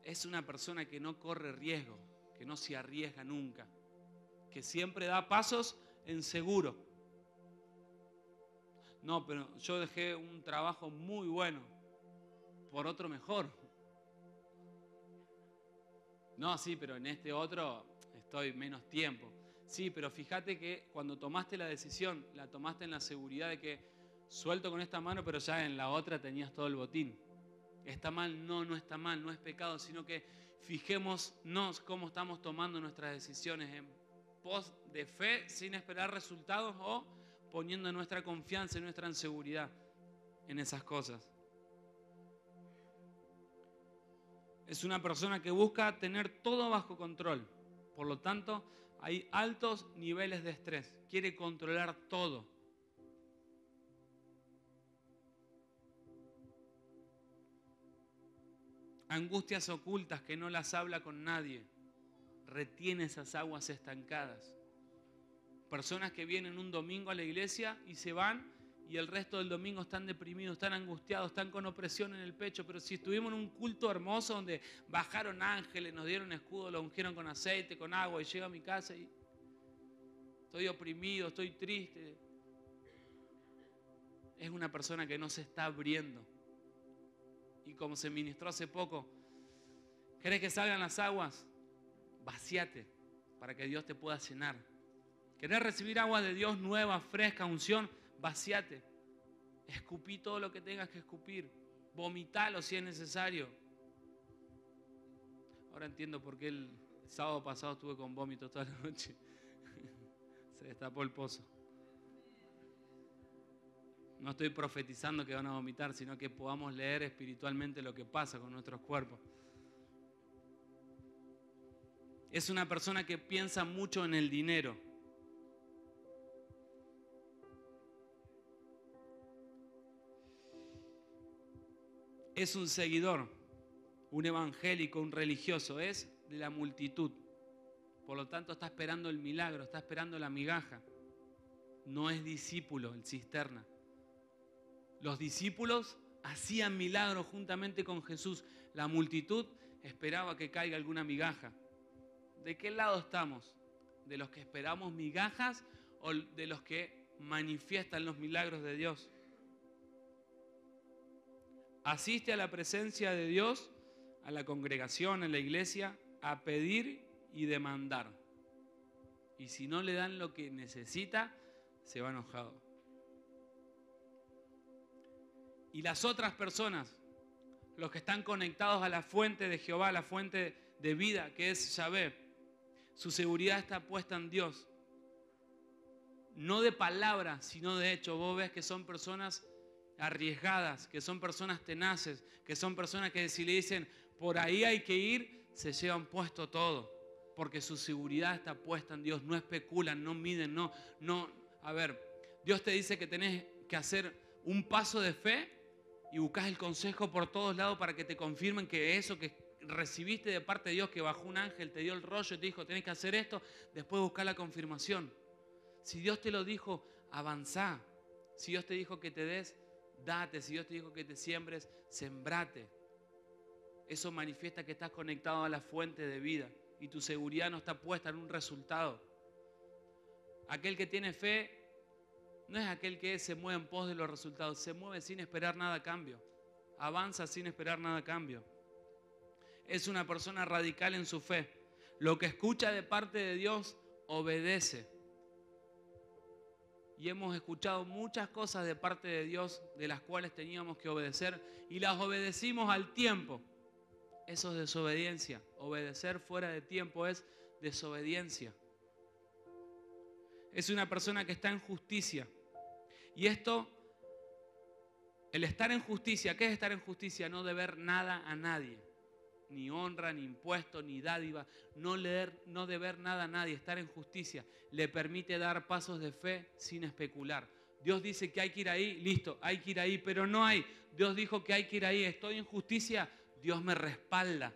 Es una persona que no corre riesgo, que no se arriesga nunca, que siempre da pasos en seguro. No, pero yo dejé un trabajo muy bueno por otro mejor. No, sí, pero en este otro estoy menos tiempo. Sí, pero fíjate que cuando tomaste la decisión, la tomaste en la seguridad de que suelto con esta mano, pero ya en la otra tenías todo el botín. ¿Está mal? No está mal, no es pecado, sino que fijémonos cómo estamos tomando nuestras decisiones en pos de fe, sin esperar resultados o poniendo nuestra confianza y nuestra inseguridad en esas cosas. Es una persona que busca tener todo bajo control. Por lo tanto, hay altos niveles de estrés. Quiere controlar todo. angustias ocultas que no las habla con nadie, retiene esas aguas estancadas. Personas que vienen un domingo a la iglesia y se van y el resto del domingo están deprimidos, están angustiados, están con opresión en el pecho. Pero si estuvimos en un culto hermoso donde bajaron ángeles, nos dieron escudo, lo ungieron con aceite, con agua, y llego a mi casa y estoy oprimido, estoy triste, es una persona que no se está abriendo. Y como se ministró hace poco, ¿querés que salgan las aguas? Vacíate para que Dios te pueda llenar. ¿Querés recibir agua de Dios nueva, fresca, unción? Vacíate. Escupí todo lo que tengas que escupir. Vomitalo si es necesario. Ahora entiendo por qué el sábado pasado estuve con vómito toda la noche. Se destapó el pozo. No estoy profetizando que van a vomitar, sino que podamos leer espiritualmente lo que pasa con nuestros cuerpos. Es una persona que piensa mucho en el dinero. Es un seguidor, un evangélico, un religioso, es de la multitud. Por lo tanto, está esperando el milagro, está esperando la migaja. No es discípulo, el cisterna. Los discípulos hacían milagros juntamente con Jesús. La multitud esperaba que caiga alguna migaja. ¿De qué lado estamos? ¿De los que esperamos migajas o de los que manifiestan los milagros de Dios? Asiste a la presencia de Dios, a la congregación, en la iglesia, a pedir y demandar. Y si no le dan lo que necesita, se va enojado. Y las otras personas, los que están conectados a la fuente de Jehová, a la fuente de vida, que es Yahvé, su seguridad está puesta en Dios. No de palabra, sino de hecho. Vos ves que son personas arriesgadas, que son personas tenaces, que son personas que si le dicen por ahí hay que ir, se llevan puesto todo, porque su seguridad está puesta en Dios. No especulan, no miden, no. A ver, Dios te dice que tenés que hacer un paso de fe y buscas el consejo por todos lados para que te confirmen que eso que recibiste de parte de Dios, que bajó un ángel, te dio el rollo y te dijo tenés que hacer esto, después buscar la confirmación. Si Dios te lo dijo, avanzá. Si Dios te dijo que te des, date. Si Dios te dijo que te siembres, sembrate. Eso manifiesta que estás conectado a la fuente de vida y tu seguridad no está puesta en un resultado. Aquel que tiene fe no es aquel que se mueve en pos de los resultados, se mueve sin esperar nada a cambio, avanza sin esperar nada a cambio. Es una persona radical en su fe. Lo que escucha de parte de Dios, obedece. Y hemos escuchado muchas cosas de parte de Dios de las cuales teníamos que obedecer y las obedecimos al tiempo. Eso es desobediencia. Obedecer fuera de tiempo es desobediencia. Es una persona que está en justicia. Y esto, el estar en justicia, ¿qué es estar en justicia? No deber nada a nadie. Ni honra, ni impuesto, ni dádiva. No deber nada a nadie. Estar en justicia le permite dar pasos de fe sin especular. Dios dice que hay que ir ahí, listo, hay que ir ahí, pero no hay. Dios dijo que hay que ir ahí, estoy en justicia, Dios me respalda.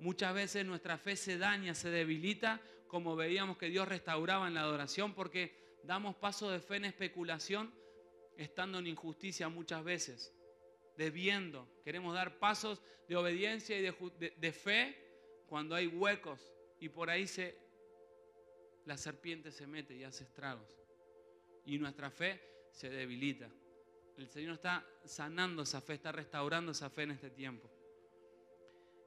Muchas veces nuestra fe se daña, se debilita, como veíamos que Dios restauraba en la adoración, porque damos pasos de fe en especulación, estando en injusticia muchas veces, debiendo. Queremos dar pasos de obediencia y de fe cuando hay huecos y por ahí la serpiente se mete y hace estragos. Y nuestra fe se debilita. El Señor está sanando esa fe, está restaurando esa fe en este tiempo.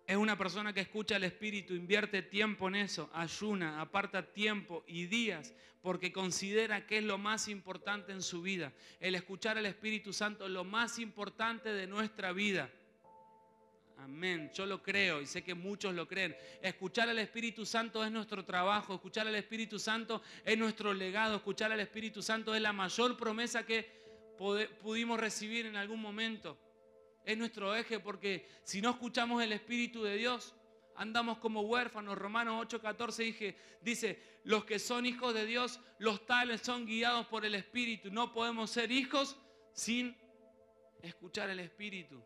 Es una persona que escucha al Espíritu, invierte tiempo en eso, ayuna, aparta tiempo y días, porque considera que es lo más importante en su vida. El escuchar al Espíritu Santo es lo más importante de nuestra vida. Amén, yo lo creo y sé que muchos lo creen. Escuchar al Espíritu Santo es nuestro trabajo, escuchar al Espíritu Santo es nuestro legado, escuchar al Espíritu Santo es la mayor promesa que pudimos recibir en algún momento. Es nuestro eje, porque si no escuchamos el Espíritu de Dios, andamos como huérfanos. Romanos 8:14 dice, los que son hijos de Dios, los tales son guiados por el Espíritu. No podemos ser hijos sin escuchar el Espíritu.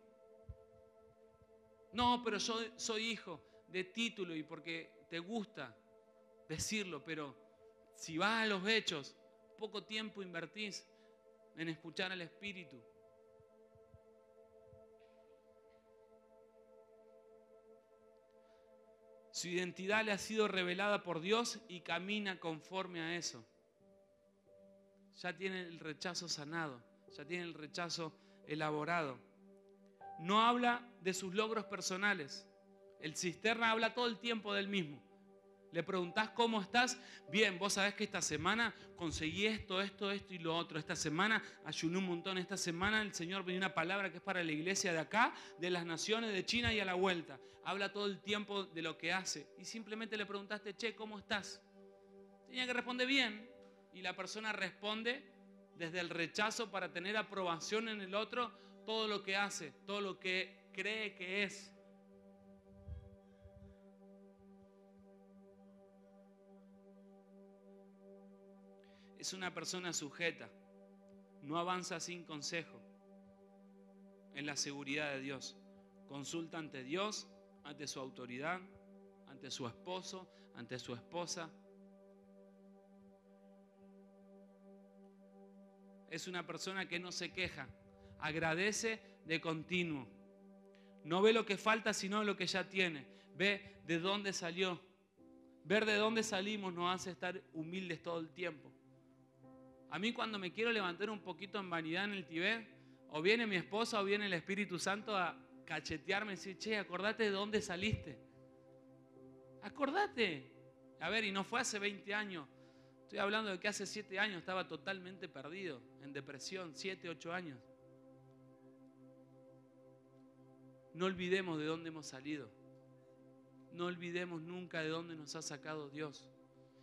No, pero yo soy hijo de título y porque te gusta decirlo, pero si vas a los hechos, poco tiempo invertís en escuchar al Espíritu. Su identidad le ha sido revelada por Dios y camina conforme a eso. Ya tiene el rechazo sanado, ya tiene el rechazo elaborado. No habla de sus logros personales. El cisterna habla todo el tiempo del mismo. Le preguntás cómo estás. Bien, vos sabés que esta semana conseguí esto y lo otro. Esta semana ayuné un montón. Esta semana el Señor me dio una palabra que es para la iglesia de acá, de las naciones, de China y a la vuelta. Habla todo el tiempo de lo que hace. Y simplemente le preguntaste, che, ¿cómo estás? Tenía que responder bien. Y la persona responde desde el rechazo para tener aprobación en el otro todo lo que hace, todo lo que cree que es. Es una persona sujeta, no avanza sin consejo, en la seguridad de Dios. Consulta ante Dios, ante su autoridad, ante su esposo, ante su esposa. Es una persona que no se queja, agradece de continuo. No ve lo que falta, sino lo que ya tiene. Ve de dónde salió. Ver de dónde salimos nos hace estar humildes todo el tiempo. A mí cuando me quiero levantar un poquito en vanidad en el Tibet, o viene mi esposa o viene el Espíritu Santo a cachetearme y decir, che, acordate de dónde saliste. Acordate. A ver, y no fue hace 20 años. Estoy hablando de que hace 7 años estaba totalmente perdido, en depresión, 7, 8 años. No olvidemos de dónde hemos salido. No olvidemos nunca de dónde nos ha sacado Dios.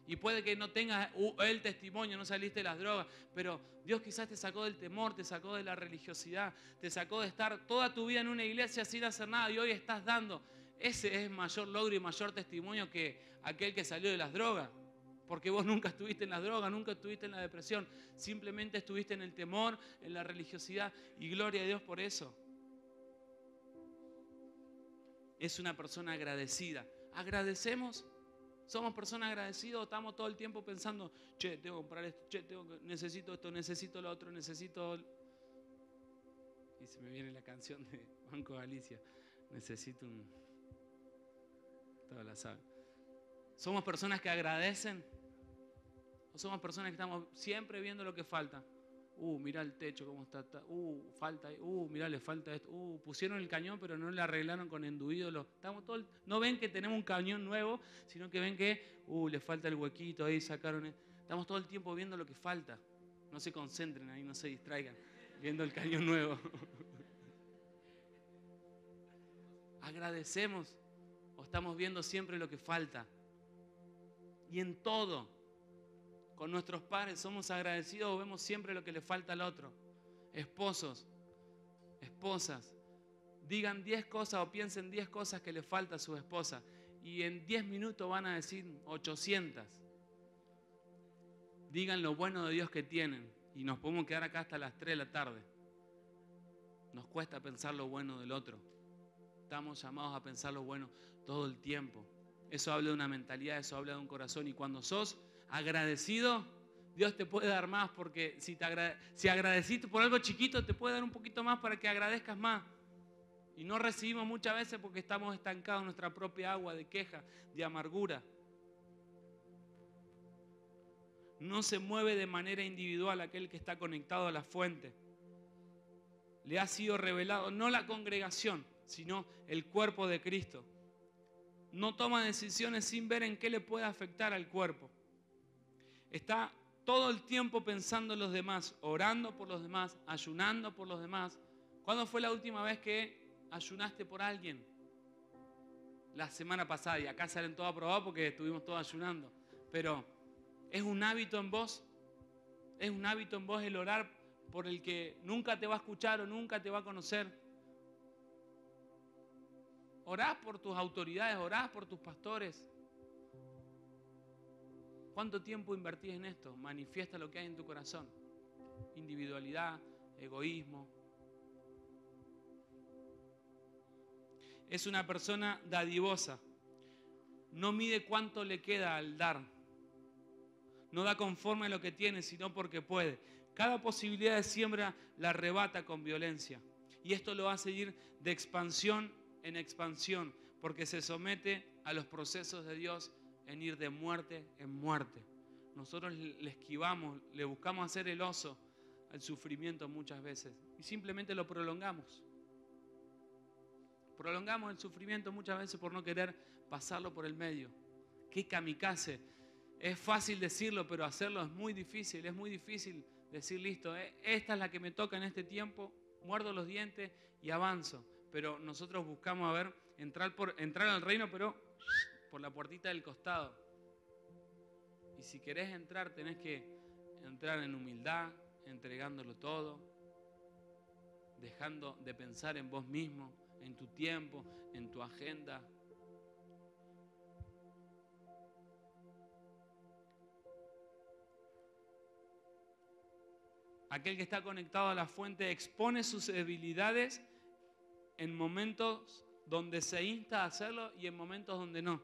Y puede que no tengas el testimonio, no saliste de las drogas, pero Dios quizás te sacó del temor, te sacó de la religiosidad, te sacó de estar toda tu vida en una iglesia sin hacer nada y hoy estás dando. Ese es mayor logro y mayor testimonio que aquel que salió de las drogas. Porque vos nunca estuviste en las drogas, nunca estuviste en la depresión, simplemente estuviste en el temor, en la religiosidad y gloria a Dios por eso. Es una persona agradecida. ¿Agradecemos? ¿Somos personas agradecidas o estamos todo el tiempo pensando, che, tengo que comprar esto, che, necesito esto, necesito lo otro, necesito... Y se me viene la canción de Banco Galicia, necesito un... Todas la saben. ¿Somos personas que agradecen? ¿O somos personas que estamos siempre viendo lo que falta? Mirá el techo cómo está, falta, mirá, le falta esto, pusieron el cañón pero no le arreglaron con enduido, no ven que tenemos un cañón nuevo, sino que ven que, le falta el huequito, ahí sacaron, estamos todo el tiempo viendo lo que falta, no se concentren ahí, no se distraigan, viendo el cañón nuevo. ¿Agradecemos o estamos viendo siempre lo que falta? Y en todo. Con nuestros padres somos agradecidos o vemos siempre lo que le falta al otro. Esposos, esposas, digan 10 cosas o piensen 10 cosas que le falta a su esposa y en 10 minutos van a decir 800. Digan lo bueno de Dios que tienen y nos podemos quedar acá hasta las 3 de la tarde. Nos cuesta pensar lo bueno del otro. Estamos llamados a pensar lo bueno todo el tiempo. Eso habla de una mentalidad, eso habla de un corazón y cuando sos agradecido, Dios te puede dar más porque si agradeciste por algo chiquito, te puede dar un poquito más para que agradezcas más. Y no recibimos muchas veces porque estamos estancados en nuestra propia agua de queja, de amargura. No se mueve de manera individual aquel que está conectado a la fuente. Le ha sido revelado no la congregación, sino el cuerpo de Cristo. No toma decisiones sin ver en qué le puede afectar al cuerpo. Está todo el tiempo pensando en los demás, orando por los demás, ayunando por los demás. ¿Cuándo fue la última vez que ayunaste por alguien? La semana pasada, y acá salen todos aprobados porque estuvimos todos ayunando. Pero es un hábito en vos, es un hábito en vos el orar por el que nunca te va a escuchar o nunca te va a conocer. Orás por tus autoridades, orás por tus pastores. ¿Cuánto tiempo invertís en esto? Manifiesta lo que hay en tu corazón. Individualidad, egoísmo. Es una persona dadivosa. No mide cuánto le queda al dar. No da conforme a lo que tiene, sino porque puede. Cada posibilidad de siembra la arrebata con violencia. Y esto lo hace ir de expansión en expansión, porque se somete a los procesos de Dios en ir de muerte en muerte. Nosotros le esquivamos, le buscamos hacer el oso al sufrimiento muchas veces y simplemente lo prolongamos. Prolongamos el sufrimiento muchas veces por no querer pasarlo por el medio. ¡Qué kamikaze! Es fácil decirlo, pero hacerlo es muy difícil. Es muy difícil decir, listo, esta es la que me toca en este tiempo, muerdo los dientes y avanzo. Pero nosotros buscamos, entrar al reino, pero por la puertita del costado. Y si querés entrar, tenés que entrar en humildad, entregándolo todo, dejando de pensar en vos mismo, en tu tiempo, en tu agenda. Aquel que está conectado a la fuente expone sus debilidades en momentos donde se insta a hacerlo y en momentos donde no.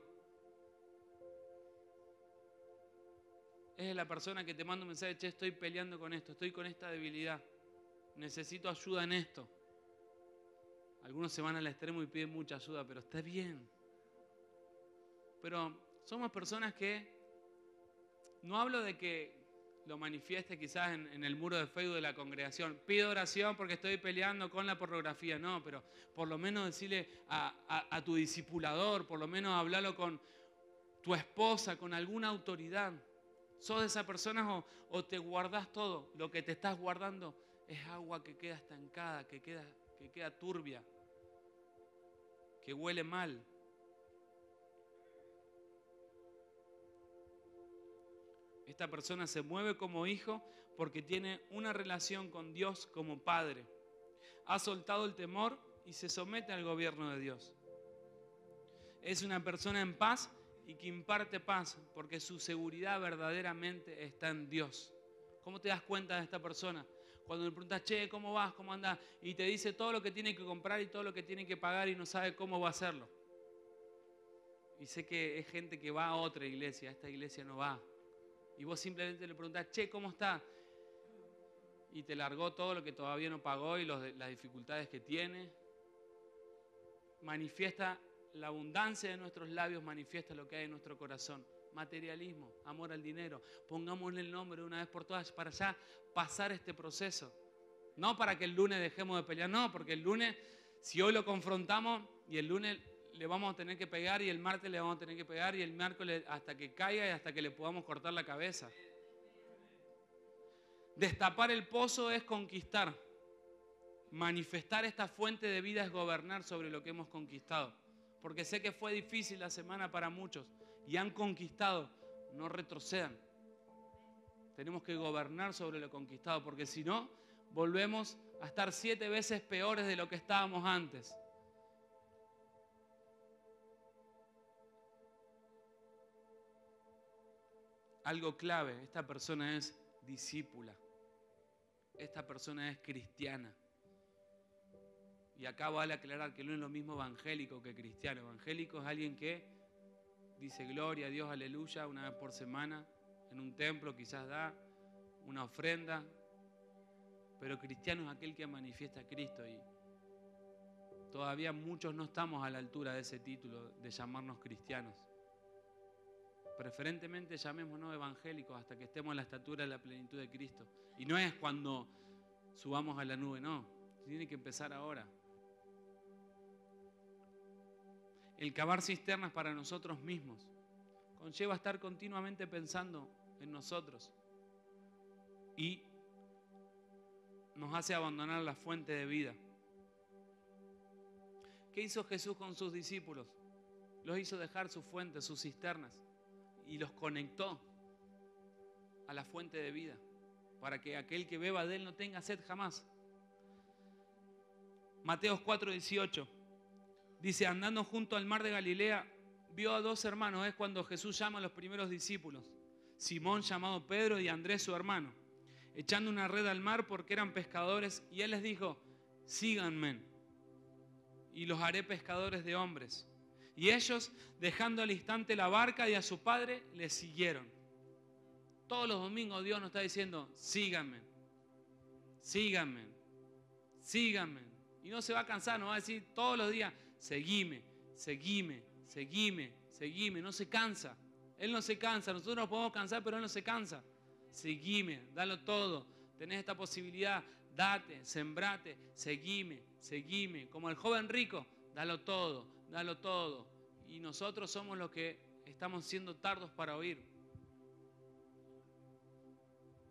Es la persona que te manda un mensaje, che, estoy peleando con esto, estoy con esta debilidad, necesito ayuda en esto. Algunos se van al extremo y piden mucha ayuda, pero está bien. Pero somos personas que, no hablo de que lo manifieste quizás en el muro de Facebook de la congregación, pido oración porque estoy peleando con la pornografía, no, pero por lo menos decirle a tu discipulador, por lo menos hablarlo con tu esposa, con alguna autoridad. ¿Sos de esas personas o te guardás todo? Lo que te estás guardando es agua que queda estancada, que queda turbia, que huele mal. Esta persona se mueve como hijo porque tiene una relación con Dios como padre. Ha soltado el temor y se somete al gobierno de Dios. Es una persona en paz y que imparte paz porque su seguridad verdaderamente está en Dios. ¿Cómo te das cuenta de esta persona? Cuando le preguntas, che, ¿cómo vas? ¿Cómo andás? Y te dice todo lo que tiene que comprar y todo lo que tiene que pagar y no sabe cómo va a hacerlo. Y sé que es gente que va a otra iglesia, a esta iglesia no va. Y vos simplemente le preguntás, che, ¿cómo está? Y te largó todo lo que todavía no pagó y las dificultades que tiene. Manifiesta la abundancia de nuestros labios, manifiesta lo que hay en nuestro corazón. Materialismo, amor al dinero. Pongámosle el nombre de una vez por todas para ya pasar este proceso. No para que el lunes dejemos de pelear, no, porque el lunes, si hoy lo confrontamos y el lunes le vamos a tener que pegar y el martes le vamos a tener que pegar y el miércoles hasta que caiga y hasta que le podamos cortar la cabeza. Destapar el pozo es conquistar. Manifestar esta fuente de vida es gobernar sobre lo que hemos conquistado. Porque sé que fue difícil la semana para muchos y han conquistado. No retrocedan. Tenemos que gobernar sobre lo conquistado porque si no, volvemos a estar 7 veces peores de lo que estábamos antes. Algo clave, esta persona es discípula. Esta persona es cristiana. Y acá vale aclarar que no es lo mismo evangélico que cristiano. Evangélico es alguien que dice gloria a Dios, aleluya, una vez por semana, en un templo quizás da una ofrenda. Pero cristiano es aquel que manifiesta a Cristo y todavía muchos no estamos a la altura de ese título de llamarnos cristianos. Preferentemente llamémonos evangélicos hasta que estemos en la estatura de la plenitud de Cristo. Y no es cuando subamos a la nube, no. Tiene que empezar ahora. El cavar cisternas para nosotros mismos conlleva estar continuamente pensando en nosotros y nos hace abandonar la fuente de vida. ¿Qué hizo Jesús con sus discípulos? Los hizo dejar su fuente, sus cisternas y los conectó a la fuente de vida para que aquel que beba de él no tenga sed jamás. Mateo 4:18 dice, andando junto al mar de Galilea, vio a 2 hermanos. Es cuando Jesús llama a los primeros discípulos. Simón, llamado Pedro, y Andrés, su hermano, echando una red al mar porque eran pescadores. Y él les dijo, síganme. y los haré pescadores de hombres. Y ellos, dejando al instante la barca y a su padre, le siguieron. Todos los domingos Dios nos está diciendo, síganme, síganme, síganme. Y no se va a cansar, nos va a decir todos los días, seguime, seguime, seguime, seguime. No se cansa. Él no se cansa. Nosotros nos podemos cansar, pero Él no se cansa. Seguime, dalo todo. Tenés esta posibilidad, date, sembrate, seguime, seguime. Como el joven rico, dalo todo, dalo todo. Y nosotros somos los que estamos siendo tardos para oír.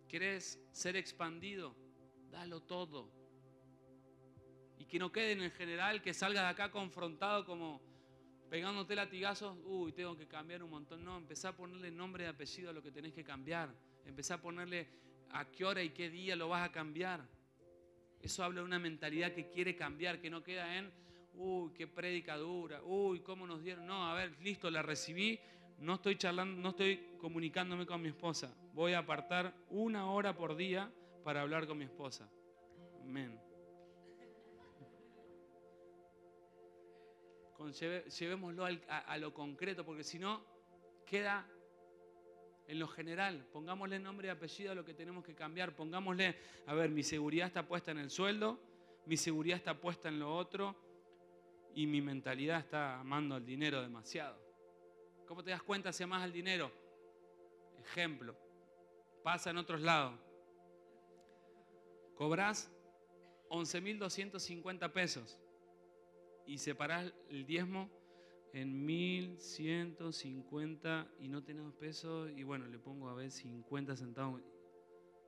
¿Querés ser expandido? Dalo todo. Y que no quede en el general, que salgas de acá confrontado como pegándote latigazos. Uy, tengo que cambiar un montón. No, empezá a ponerle nombre y apellido a lo que tenés que cambiar. Empezá a ponerle a qué hora y qué día lo vas a cambiar. Eso habla de una mentalidad que quiere cambiar, que no queda en, uy, qué prédica dura, uy, cómo nos dieron. No, a ver, listo, la recibí. No estoy charlando, no estoy comunicándome con mi esposa. Voy a apartar 1 hora por día para hablar con mi esposa. Amén. Llevémoslo a lo concreto, porque si no, queda en lo general. Pongámosle nombre y apellido a lo que tenemos que cambiar. Pongámosle, a ver, mi seguridad está puesta en el sueldo, mi seguridad está puesta en lo otro y mi mentalidad está amando al dinero demasiado. ¿Cómo te das cuenta si amas al dinero? Ejemplo, pasa en otros lados. Cobrás 11.250 pesos y separás el diezmo en 1.150 y no tenemos pesos y bueno, le pongo a ver 50 centavos.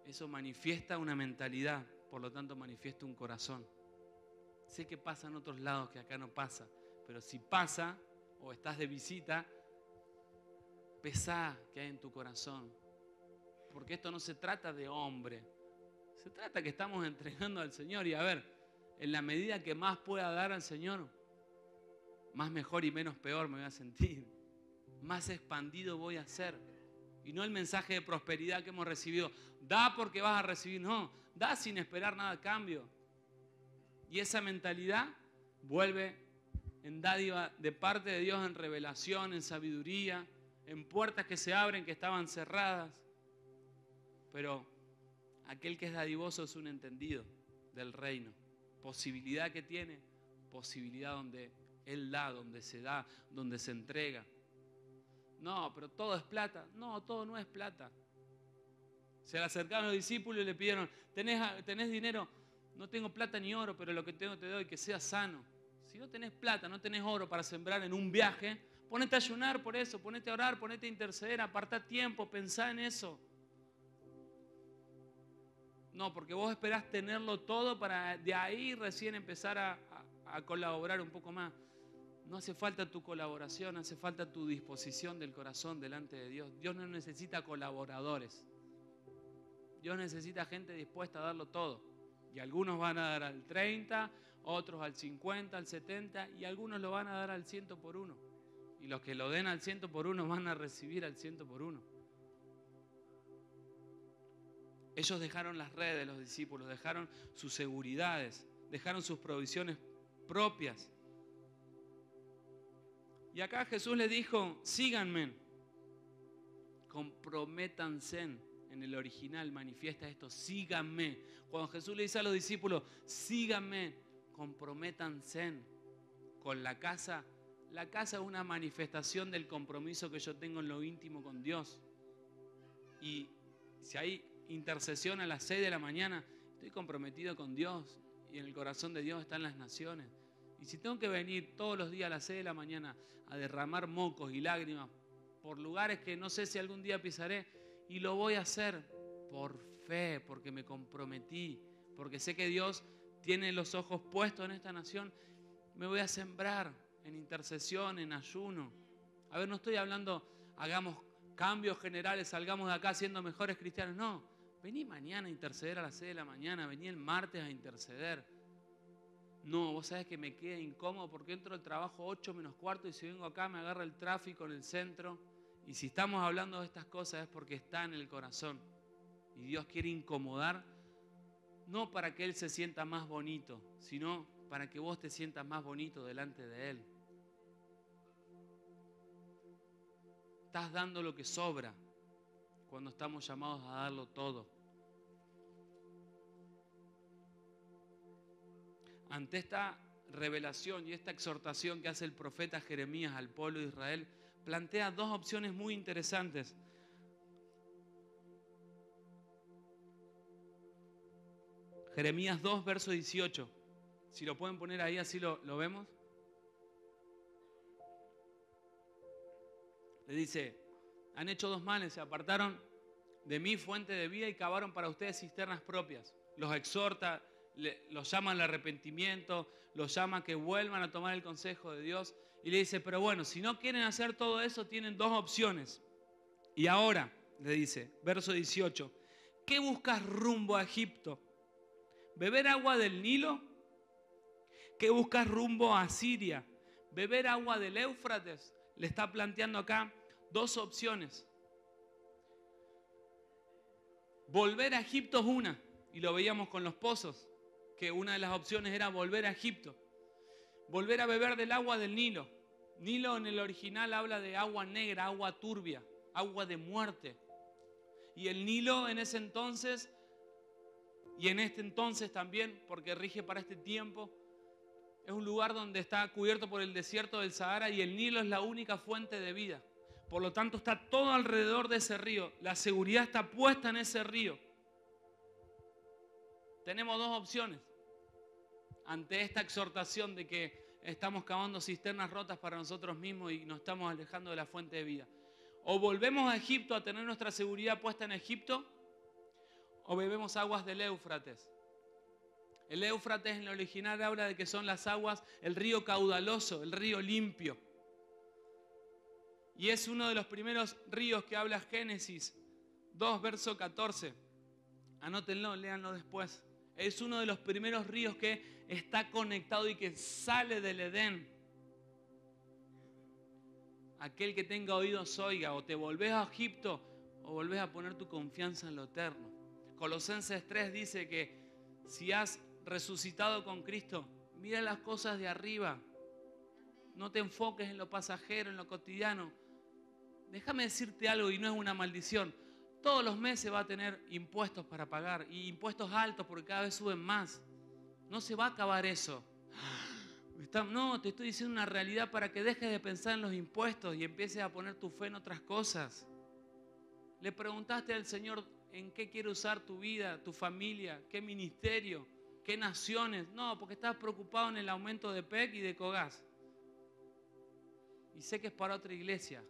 Eso manifiesta una mentalidad, por lo tanto manifiesta un corazón. Sé que pasa en otros lados que acá no pasa, pero si pasa o estás de visita, pesá que hay en tu corazón. Porque esto no se trata de hombre, se trata que estamos entregando al Señor y a ver, en la medida que más pueda dar al Señor, más mejor y menos peor me voy a sentir. Más expandido voy a ser. Y no el mensaje de prosperidad que hemos recibido. Da porque vas a recibir. No, da sin esperar nada a cambio. Y esa mentalidad vuelve en dádiva de parte de Dios, en revelación, en sabiduría, en puertas que se abren que estaban cerradas. Pero aquel que es dadivoso es un entendido del reino. Posibilidad que tiene, posibilidad donde Él da, donde se entrega. No, pero todo es plata. No, todo no es plata. Se le acercaron los discípulos y le pidieron, ¿tenés dinero? No tengo plata ni oro, pero lo que tengo te doy, que sea sano. Si no tenés plata, no tenés oro para sembrar en un viaje, ponete a ayunar por eso, ponete a orar, ponete a interceder, apartá tiempo, pensá en eso. No, porque vos esperás tenerlo todo para de ahí recién empezar a colaborar un poco más. No hace falta tu colaboración, hace falta tu disposición del corazón delante de Dios. Dios no necesita colaboradores. Dios necesita gente dispuesta a darlo todo. Y algunos van a dar al 30, otros al 50, al 70 y algunos lo van a dar al 100 por 1. Y los que lo den al 100 por 1 van a recibir al 100 por 1. Ellos dejaron las redes de los discípulos, dejaron sus seguridades, dejaron sus provisiones propias. Y acá Jesús les dijo, síganme, comprométanse. En el original manifiesta esto, síganme. Cuando Jesús le dice a los discípulos, síganme, comprométanse con la casa. La casa es una manifestación del compromiso que yo tengo en lo íntimo con Dios. Y si hay intercesión a las 6 de la mañana, estoy comprometido con Dios y en el corazón de Dios están las naciones. Y si tengo que venir todos los días a las 6 de la mañana a derramar mocos y lágrimas por lugares que no sé si algún día pisaré, y lo voy a hacer por fe, porque me comprometí, porque sé que Dios tiene los ojos puestos en esta nación, me voy a sembrar en intercesión, en ayuno. A ver, no estoy hablando, hagamos cambios generales, salgamos de acá siendo mejores cristianos. No, vení mañana a interceder a las 6 de la mañana, vení el martes a interceder. No, vos sabés que me queda incómodo porque entro al trabajo 8 menos cuarto y si vengo acá me agarra el tráfico en el centro. Y si estamos hablando de estas cosas es porque está en el corazón. Y Dios quiere incomodar, no para que Él se sienta más bonito, sino para que vos te sientas más bonito delante de Él. Estás dando lo que sobra cuando estamos llamados a darlo todo. Ante esta revelación y esta exhortación que hace el profeta Jeremías al pueblo de Israel, plantea dos opciones muy interesantes. Jeremías 2, verso 18. Si lo pueden poner ahí, así lo vemos. Le dice: han hecho dos males, se apartaron de mí, fuente de vida, y cavaron para ustedes cisternas propias. Los exhorta, los llama al arrepentimiento, los llama a que vuelvan a tomar el consejo de Dios. Y le dice: pero bueno, si no quieren hacer todo eso, tienen dos opciones. Y ahora, le dice, verso 18, ¿qué buscas rumbo a Egipto? ¿Beber agua del Nilo? ¿Qué buscas rumbo a Siria? ¿Beber agua del Éufrates? Le está planteando acá dos opciones. Volver a Egipto es una, y lo veíamos con los pozos, que una de las opciones era volver a Egipto. Volver a beber del agua del Nilo. Nilo en el original habla de agua negra, agua turbia, agua de muerte. Y el Nilo en ese entonces, y en este entonces también, porque rige para este tiempo, es un lugar donde está cubierto por el desierto del Sahara, y el Nilo es la única fuente de vida. Por lo tanto, está todo alrededor de ese río. La seguridad está puesta en ese río. Tenemos dos opciones ante esta exhortación de que estamos cavando cisternas rotas para nosotros mismos y nos estamos alejando de la fuente de vida. O volvemos a Egipto a tener nuestra seguridad puesta en Egipto, o bebemos aguas del Éufrates. El Éufrates en el original habla de que son las aguas, el río caudaloso, el río limpio. Y es uno de los primeros ríos que habla Génesis 2, verso 14. Anótenlo, léanlo después. Es uno de los primeros ríos que está conectado y que sale del Edén. Aquel que tenga oídos oiga, o te volvés a Egipto o volvés a poner tu confianza en lo eterno. Colosenses 3 dice que si has resucitado con Cristo, mira las cosas de arriba. No te enfoques en lo pasajero, en lo cotidiano. Déjame decirte algo, y no es una maldición. Todos los meses va a tener impuestos para pagar, y impuestos altos porque cada vez suben más. No se va a acabar eso. No, te estoy diciendo una realidad para que dejes de pensar en los impuestos y empieces a poner tu fe en otras cosas. Le preguntaste al Señor en qué quiere usar tu vida, tu familia, qué ministerio, qué naciones. No, porque estás preocupado en el aumento de PEC y de COGAS. Y sé que es para otra iglesia.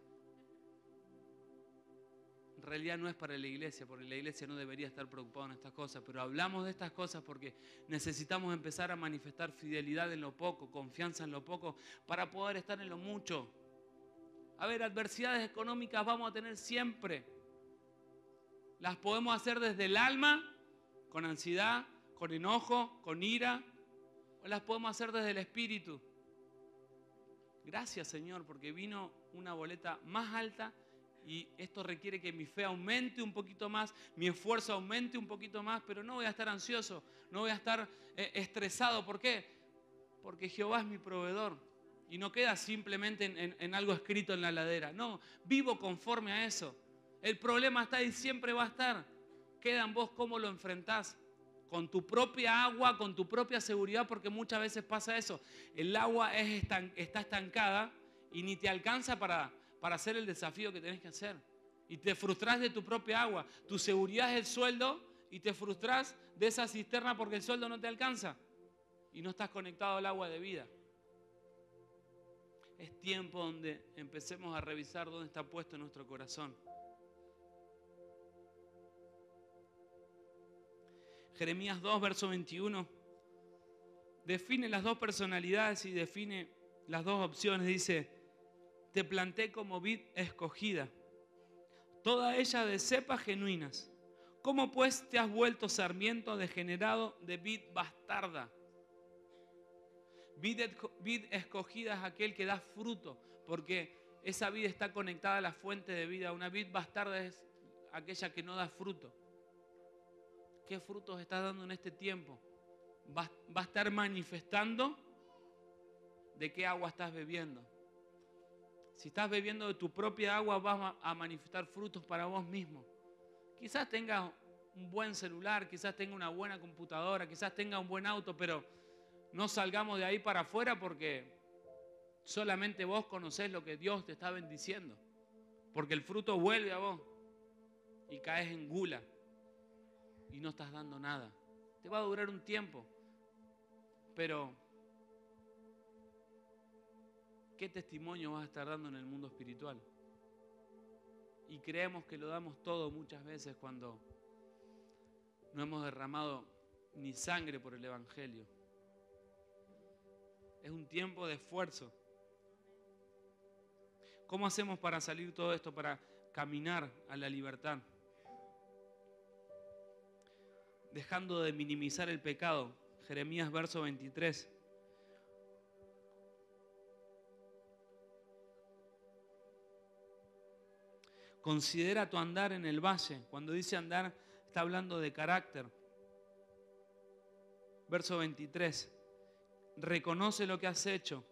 En realidad no es para la iglesia, porque la iglesia no debería estar preocupada en estas cosas, pero hablamos de estas cosas porque necesitamos empezar a manifestar fidelidad en lo poco, confianza en lo poco, para poder estar en lo mucho. A ver, adversidades económicas vamos a tener siempre. Las podemos hacer desde el alma, con ansiedad, con enojo, con ira, o las podemos hacer desde el espíritu. Gracias, Señor, porque vino una boleta más alta. Y esto requiere que mi fe aumente un poquito más, mi esfuerzo aumente un poquito más, pero no voy a estar ansioso, no voy a estar estresado. ¿Por qué? Porque Jehová es mi proveedor. Y no queda simplemente en algo escrito en la ladera. No, vivo conforme a eso. El problema está ahí, siempre va a estar. Queda en vos cómo lo enfrentás. Con tu propia agua, con tu propia seguridad, porque muchas veces pasa eso. El agua está estancada y ni te alcanza para hacer el desafío que tenés que hacer. Y te frustrás de tu propia agua. Tu seguridad es el sueldo y te frustrás de esa cisterna porque el sueldo no te alcanza. Y no estás conectado al agua de vida. Es tiempo donde empecemos a revisar dónde está puesto nuestro corazón. Jeremías 2, verso 21, define las dos personalidades y define las dos opciones. Dice: te planté como vid escogida, toda ella de cepas genuinas. ¿Cómo pues te has vuelto sarmiento degenerado de vid bastarda? Vid escogida es aquel que da fruto, porque esa vid está conectada a la fuente de vida. Una vid bastarda es aquella que no da fruto. ¿Qué frutos estás dando en este tiempo? va a estar manifestando de qué agua estás bebiendo. Si estás bebiendo de tu propia agua, vas a manifestar frutos para vos mismo. Quizás tengas un buen celular, quizás tengas una buena computadora, quizás tengas un buen auto, pero no salgamos de ahí para afuera porque solamente vos conocés lo que Dios te está bendiciendo. Porque el fruto vuelve a vos y caes en gula y no estás dando nada. Te va a durar un tiempo, pero ¿qué testimonio vas a estar dando en el mundo espiritual? Y creemos que lo damos todo muchas veces cuando no hemos derramado ni sangre por el Evangelio. Es un tiempo de esfuerzo. ¿Cómo hacemos para salir todo esto, para caminar a la libertad? Dejando de minimizar el pecado. Jeremías verso 23. Considera tu andar en el valle. Cuando dice andar, está hablando de carácter. Verso 23. Reconoce lo que has hecho,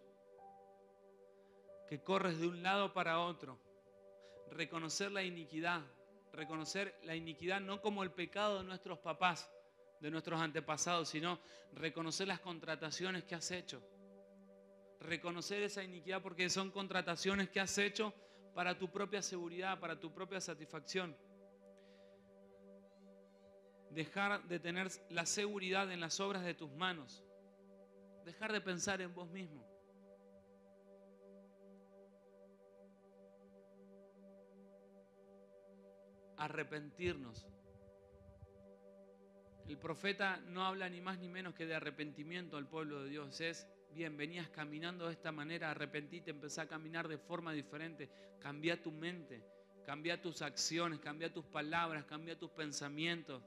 que corres de un lado para otro. Reconocer la iniquidad. Reconocer la iniquidad no como el pecado de nuestros papás, de nuestros antepasados, sino reconocer las contrataciones que has hecho. Reconocer esa iniquidad porque son contrataciones que has hecho para tu propia seguridad, para tu propia satisfacción. Dejar de tener la seguridad en las obras de tus manos. Dejar de pensar en vos mismo. Arrepentirnos. El profeta no habla ni más ni menos que de arrepentimiento al pueblo de Dios. Es, bien, venías caminando de esta manera, arrepentite, empezá a caminar de forma diferente. Cambia tu mente, cambia tus acciones, cambia tus palabras, cambia tus pensamientos,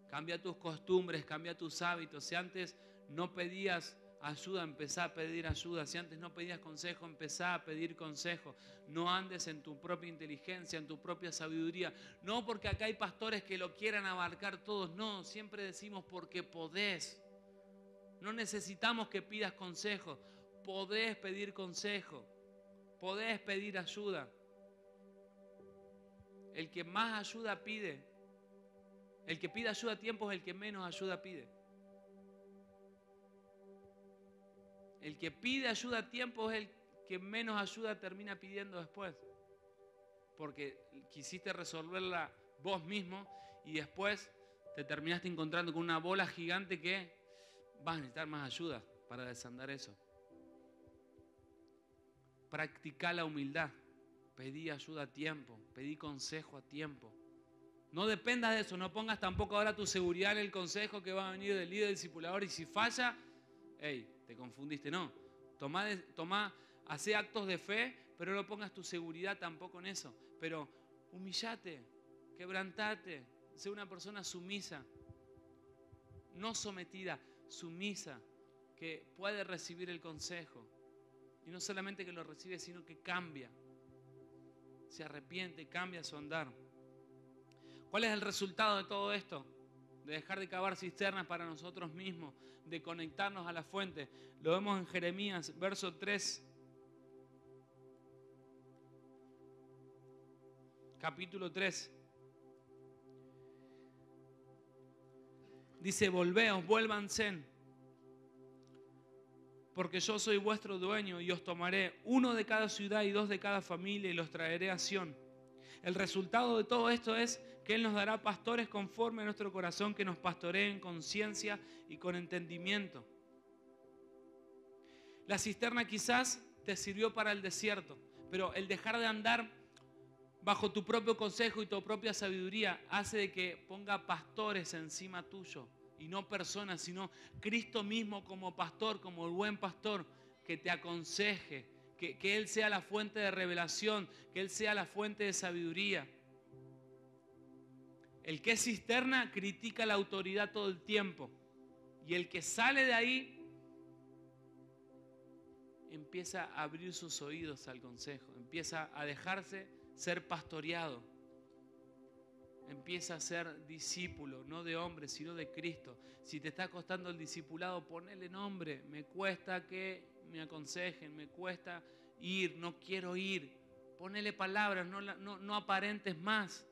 cambia tus costumbres, cambia tus hábitos. Si antes no pedías ayuda, empezá a pedir ayuda. Si antes no pedías consejo, empezá a pedir consejo. No andes en tu propia inteligencia, en tu propia sabiduría. No porque acá hay pastores que lo quieran abarcar todos. No, siempre decimos porque podés. No necesitamos que pidas consejo. Podés pedir consejo. Podés pedir ayuda. El que más ayuda pide. El que pide ayuda a tiempo es el que menos ayuda pide. El que pide ayuda a tiempo es el que menos ayuda termina pidiendo después. Porque quisiste resolverla vos mismo y después te terminaste encontrando con una bola gigante que vas a necesitar más ayuda para desandar eso. Practica la humildad. Pedí ayuda a tiempo. Pedí consejo a tiempo. No dependas de eso. No pongas tampoco ahora tu seguridad en el consejo que va a venir del líder discipulador y si falla, te confundiste. No. Hacé actos de fe, pero no pongas tu seguridad tampoco en eso. Pero humillate, quebrantate, sé una persona sumisa. No sometida, sumisa, que puede recibir el consejo. Y no solamente que lo recibe, sino que cambia. Se arrepiente, cambia su andar. ¿Cuál es el resultado de todo esto? De dejar de cavar cisternas para nosotros mismos, de conectarnos a la fuente. Lo vemos en Jeremías, verso 3. Capítulo 3. Dice, volveos, vuélvanse, porque yo soy vuestro dueño y os tomaré 1 de cada ciudad y 2 de cada familia y los traeré a Sión. El resultado de todo esto es que Él nos dará pastores conforme a nuestro corazón que nos pastoreen con ciencia y con entendimiento. La cisterna quizás te sirvió para el desierto, pero el dejar de andar bajo tu propio consejo y tu propia sabiduría hace de que ponga pastores encima tuyo y no personas, sino Cristo mismo como pastor, como el buen pastor que te aconseje, que Él sea la fuente de revelación, que Él sea la fuente de sabiduría. El que es cisterna critica la autoridad todo el tiempo y el que sale de ahí empieza a abrir sus oídos al consejo, empieza a dejarse ser pastoreado. Empieza a ser discípulo, no de hombre, sino de Cristo. Si te está costando el discipulado, ponele nombre. Me cuesta que me aconsejen, me cuesta ir, no quiero ir. Ponele palabras, no aparentes más.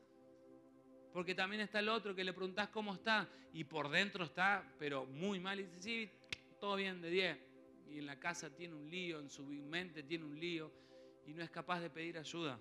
Porque también está el otro que le preguntás cómo está y por dentro está, pero muy mal. Y dice, sí, todo bien, de 10. Y en la casa tiene un lío, en su mente tiene un lío y no es capaz de pedir ayuda.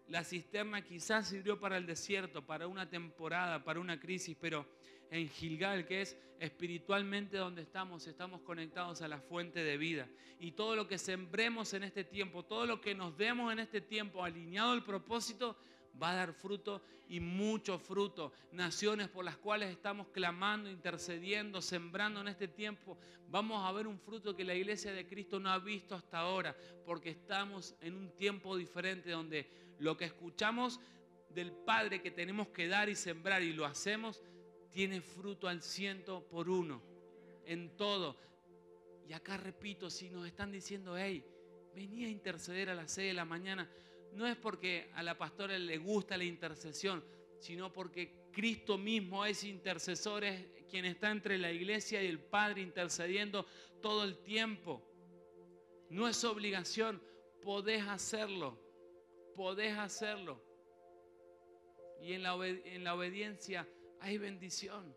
La cisterna quizás sirvió para el desierto, para una temporada, para una crisis, pero en Gilgal, que es espiritualmente donde estamos conectados a la fuente de vida. Y todo lo que sembremos en este tiempo, todo lo que nos demos en este tiempo, alineado al propósito, va a dar fruto y mucho fruto. Naciones por las cuales estamos clamando, intercediendo, sembrando en este tiempo, vamos a ver un fruto que la iglesia de Cristo no ha visto hasta ahora, porque estamos en un tiempo diferente donde lo que escuchamos del Padre que tenemos que dar y sembrar y lo hacemos, tiene fruto al 100% en todo. Y acá repito, si nos están diciendo, hey, vení a interceder a las 6 de la mañana, no es porque a la pastora le gusta la intercesión, sino porque Cristo mismo es intercesor, es quien está entre la iglesia y el Padre intercediendo todo el tiempo. No es obligación, podés hacerlo. Podés hacerlo. Y en la obediencia hay bendición.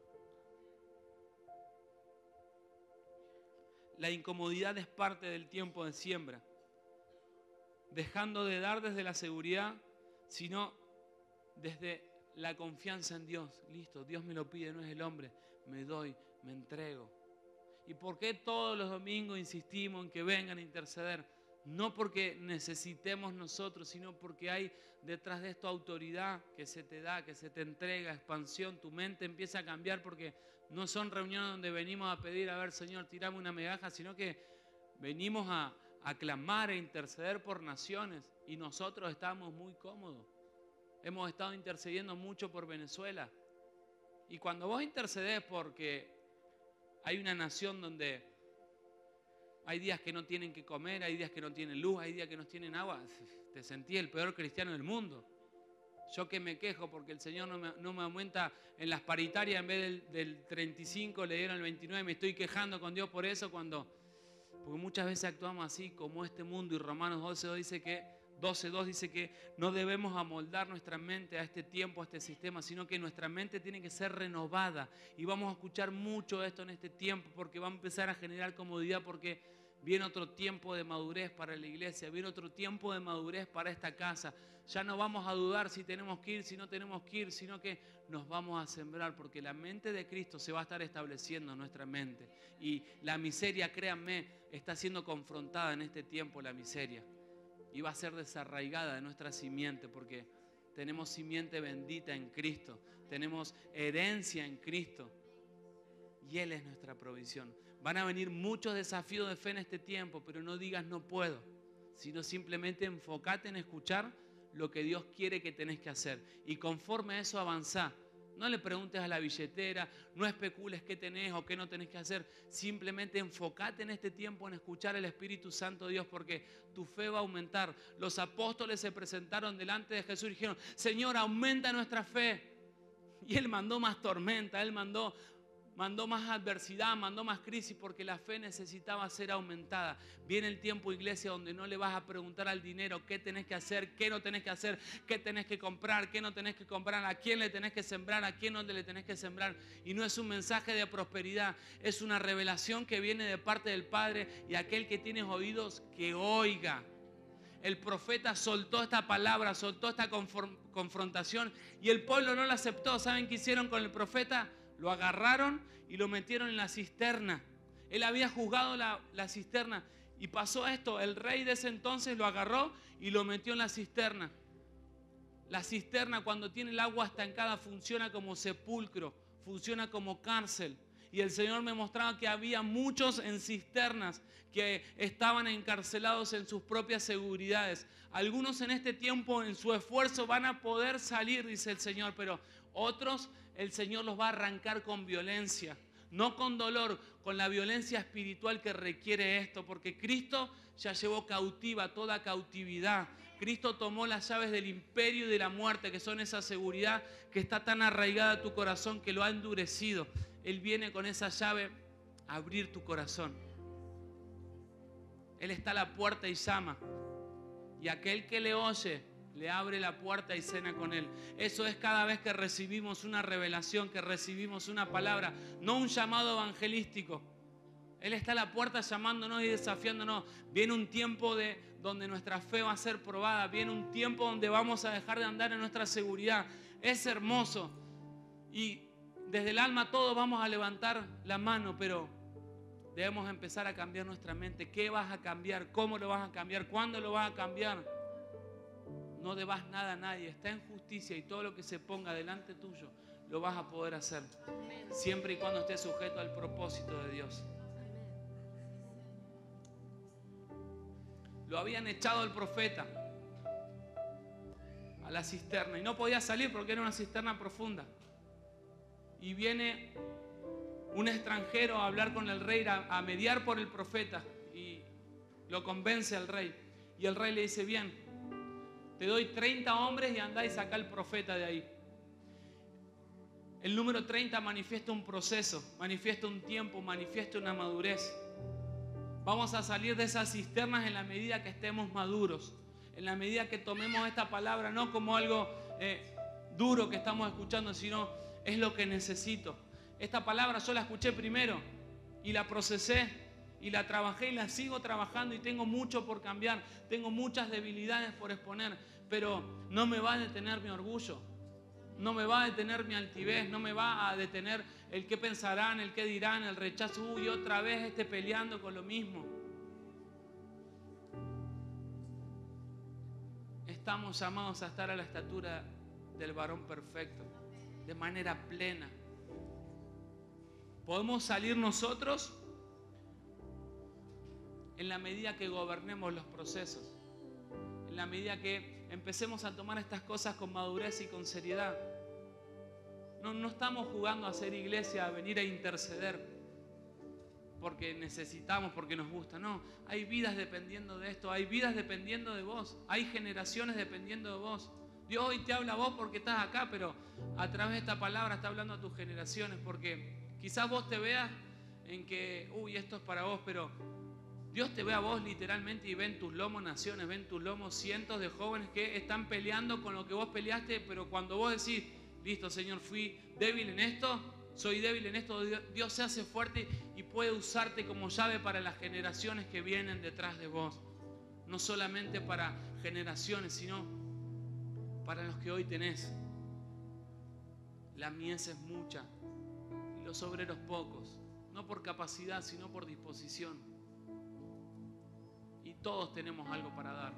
La incomodidad es parte del tiempo de siembra. Dejando de dar desde la seguridad, sino desde la confianza en Dios. Listo, Dios me lo pide, no es el hombre. Me doy, me entrego. ¿Y por qué todos los domingos insistimos en que vengan a interceder? No porque necesitemos nosotros, sino porque hay detrás de esto autoridad que se te da, que se te entrega, expansión. Tu mente empieza a cambiar porque no son reuniones donde venimos a pedir, a ver, Señor, tirame una migaja, sino que venimos a clamar e interceder por naciones. Y nosotros estamos muy cómodos. Hemos estado intercediendo mucho por Venezuela. Y cuando vos intercedés porque hay una nación donde hay días que no tienen que comer, hay días que no tienen luz, hay días que no tienen agua, te sentí el peor cristiano del mundo. Yo que me quejo porque el Señor no me aumenta en las paritarias, en vez del 35 le dieron el 29, me estoy quejando con Dios por eso, porque muchas veces actuamos así como este mundo. Y Romanos 12:2 dice que no debemos amoldar nuestra mente a este tiempo, a este sistema, sino que nuestra mente tiene que ser renovada. Y vamos a escuchar mucho esto en este tiempo porque va a empezar a generar comodidad, porque viene otro tiempo de madurez para la iglesia, viene otro tiempo de madurez para esta casa. Ya no vamos a dudar si tenemos que ir, si no tenemos que ir, sino que nos vamos a sembrar, porque la mente de Cristo se va a estar estableciendo en nuestra mente. Y la miseria, créanme, está siendo confrontada en este tiempo, la miseria. Y va a ser desarraigada de nuestra simiente, porque tenemos simiente bendita en Cristo, tenemos herencia en Cristo. Y Él es nuestra provisión. Van a venir muchos desafíos de fe en este tiempo, pero no digas no puedo, sino simplemente enfócate en escuchar lo que Dios quiere que tenés que hacer. Y conforme a eso avanzá. No le preguntes a la billetera, no especules qué tenés o qué no tenés que hacer. Simplemente enfócate en este tiempo en escuchar el Espíritu Santo de Dios, porque tu fe va a aumentar. Los apóstoles se presentaron delante de Jesús y dijeron, Señor, aumenta nuestra fe. Y Él mandó más tormenta, Él mandó más adversidad, mandó más crisis, porque la fe necesitaba ser aumentada. Viene el tiempo, iglesia, donde no le vas a preguntar al dinero qué tenés que hacer, qué no tenés que hacer, qué tenés que comprar, qué no tenés que comprar, a quién le tenés que sembrar, a quién no le tenés que sembrar. Y no es un mensaje de prosperidad, es una revelación que viene de parte del Padre, y aquel que tiene oídos que oiga. El profeta soltó esta palabra, soltó esta confrontación, y el pueblo no la aceptó. ¿Saben qué hicieron con el profeta? Lo agarraron y lo metieron en la cisterna. Él había juzgado la cisterna. Y pasó esto, el rey de ese entonces lo agarró y lo metió en la cisterna. La cisterna, cuando tiene el agua estancada, funciona como sepulcro, funciona como cárcel. Y el Señor me mostraba que había muchos en cisternas que estaban encarcelados en sus propias seguridades. Algunos en este tiempo, en su esfuerzo, van a poder salir, dice el Señor, pero otros el Señor los va a arrancar con violencia. No con dolor, con la violencia espiritual que requiere esto, porque Cristo ya llevó cautiva toda cautividad. Cristo tomó las llaves del imperio y de la muerte, que son esa seguridad que está tan arraigada a tu corazón que lo ha endurecido. Él viene con esa llave a abrir tu corazón. Él está a la puerta y llama. Y aquel que le oye, le abre la puerta y cena con Él. Eso es cada vez que recibimos una revelación, que recibimos una palabra, no un llamado evangelístico. Él está a la puerta llamándonos y desafiándonos. Viene un tiempo donde nuestra fe va a ser probada. Viene un tiempo donde vamos a dejar de andar en nuestra seguridad. Es hermoso. Y desde el alma todos vamos a levantar la mano, pero debemos empezar a cambiar nuestra mente. ¿Qué vas a cambiar? ¿Cómo lo vas a cambiar? ¿Cuándo lo vas a cambiar? No debas nada a nadie. Está en justicia y todo lo que se ponga delante tuyo lo vas a poder hacer. Siempre y cuando estés sujeto al propósito de Dios. Lo habían echado el profeta a la cisterna y no podía salir porque era una cisterna profunda. Y viene un extranjero a hablar con el rey, a mediar por el profeta, y lo convence al rey. Y el rey le dice: bien, te doy 30 hombres y andá y sacá al profeta de ahí. El número 30 manifiesta un proceso, manifiesta un tiempo, manifiesta una madurez. Vamos a salir de esas cisternas en la medida que estemos maduros, en la medida que tomemos esta palabra no como algo duro que estamos escuchando, sino es lo que necesito. Esta palabra yo la escuché primero y la procesé y la trabajé y la sigo trabajando y tengo mucho por cambiar, tengo muchas debilidades por exponer, pero no me va a detener mi orgullo, no me va a detener mi altivez, no me va a detener el qué pensarán, el qué dirán, el rechazo. Uy, otra vez peleando con lo mismo. Estamos llamados a estar a la estatura del varón perfecto, de manera plena. Podemos salir nosotros en la medida que gobernemos los procesos, en la medida que empecemos a tomar estas cosas con madurez y con seriedad. No estamos jugando a ser iglesia, a venir a interceder porque necesitamos, porque nos gusta. No, hay vidas dependiendo de esto, hay vidas dependiendo de vos, hay generaciones dependiendo de vos. Dios hoy te habla a vos porque estás acá, pero a través de esta palabra está hablando a tus generaciones, porque quizás vos te veas en que, esto es para vos, pero Dios te ve a vos literalmente y ve en tus lomos naciones, ve en tus lomos cientos de jóvenes que están peleando con lo que vos peleaste, pero cuando vos decís: listo, Señor, fui débil en esto, soy débil en esto, Dios se hace fuerte y puede usarte como llave para las generaciones que vienen detrás de vos. No solamente para generaciones, sino para los que hoy tenés. La mies es mucha y los obreros pocos, no por capacidad, sino por disposición. Y todos tenemos algo para dar.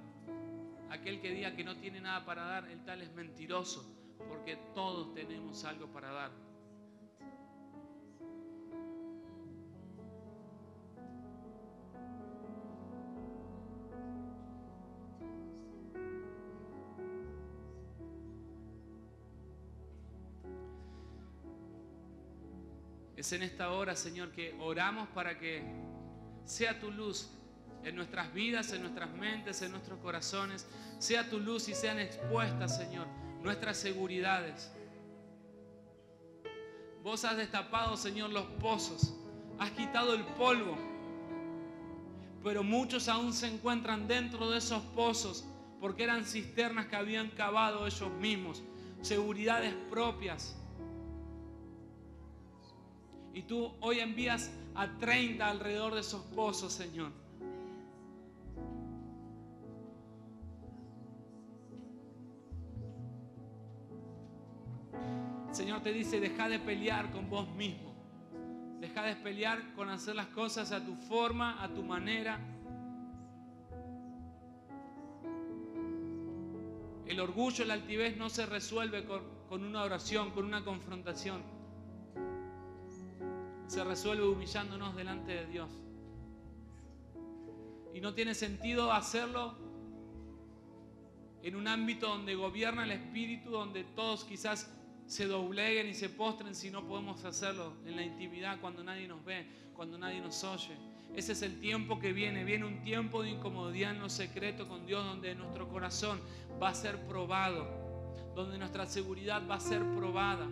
Aquel que diga que no tiene nada para dar, el tal es mentiroso, porque todos tenemos algo para dar. Es en esta hora, Señor, que oramos para que sea tu luz en nuestras vidas, en nuestras mentes, en nuestros corazones. Sea tu luz y sean expuestas, Señor, nuestras seguridades. Vos has destapado, Señor, los pozos. Has quitado el polvo. Pero muchos aún se encuentran dentro de esos pozos porque eran cisternas que habían cavado ellos mismos. Seguridades propias. Y tú hoy envías a 30 alrededor de esos pozos, Señor. Señor te dice: deja de pelear con vos mismo. Deja de pelear con hacer las cosas a tu forma, a tu manera. El orgullo, la altivez no se resuelve con una oración, con una confrontación. Se resuelve humillándonos delante de Dios. Y no tiene sentido hacerlo en un ámbito donde gobierna el Espíritu, donde todos quizás se dobleguen y se postren, si no podemos hacerlo en la intimidad, cuando nadie nos ve, cuando nadie nos oye. Ese es el tiempo que viene. Viene un tiempo de incomodidad en lo secreto con Dios, donde nuestro corazón va a ser probado, donde nuestra seguridad va a ser probada.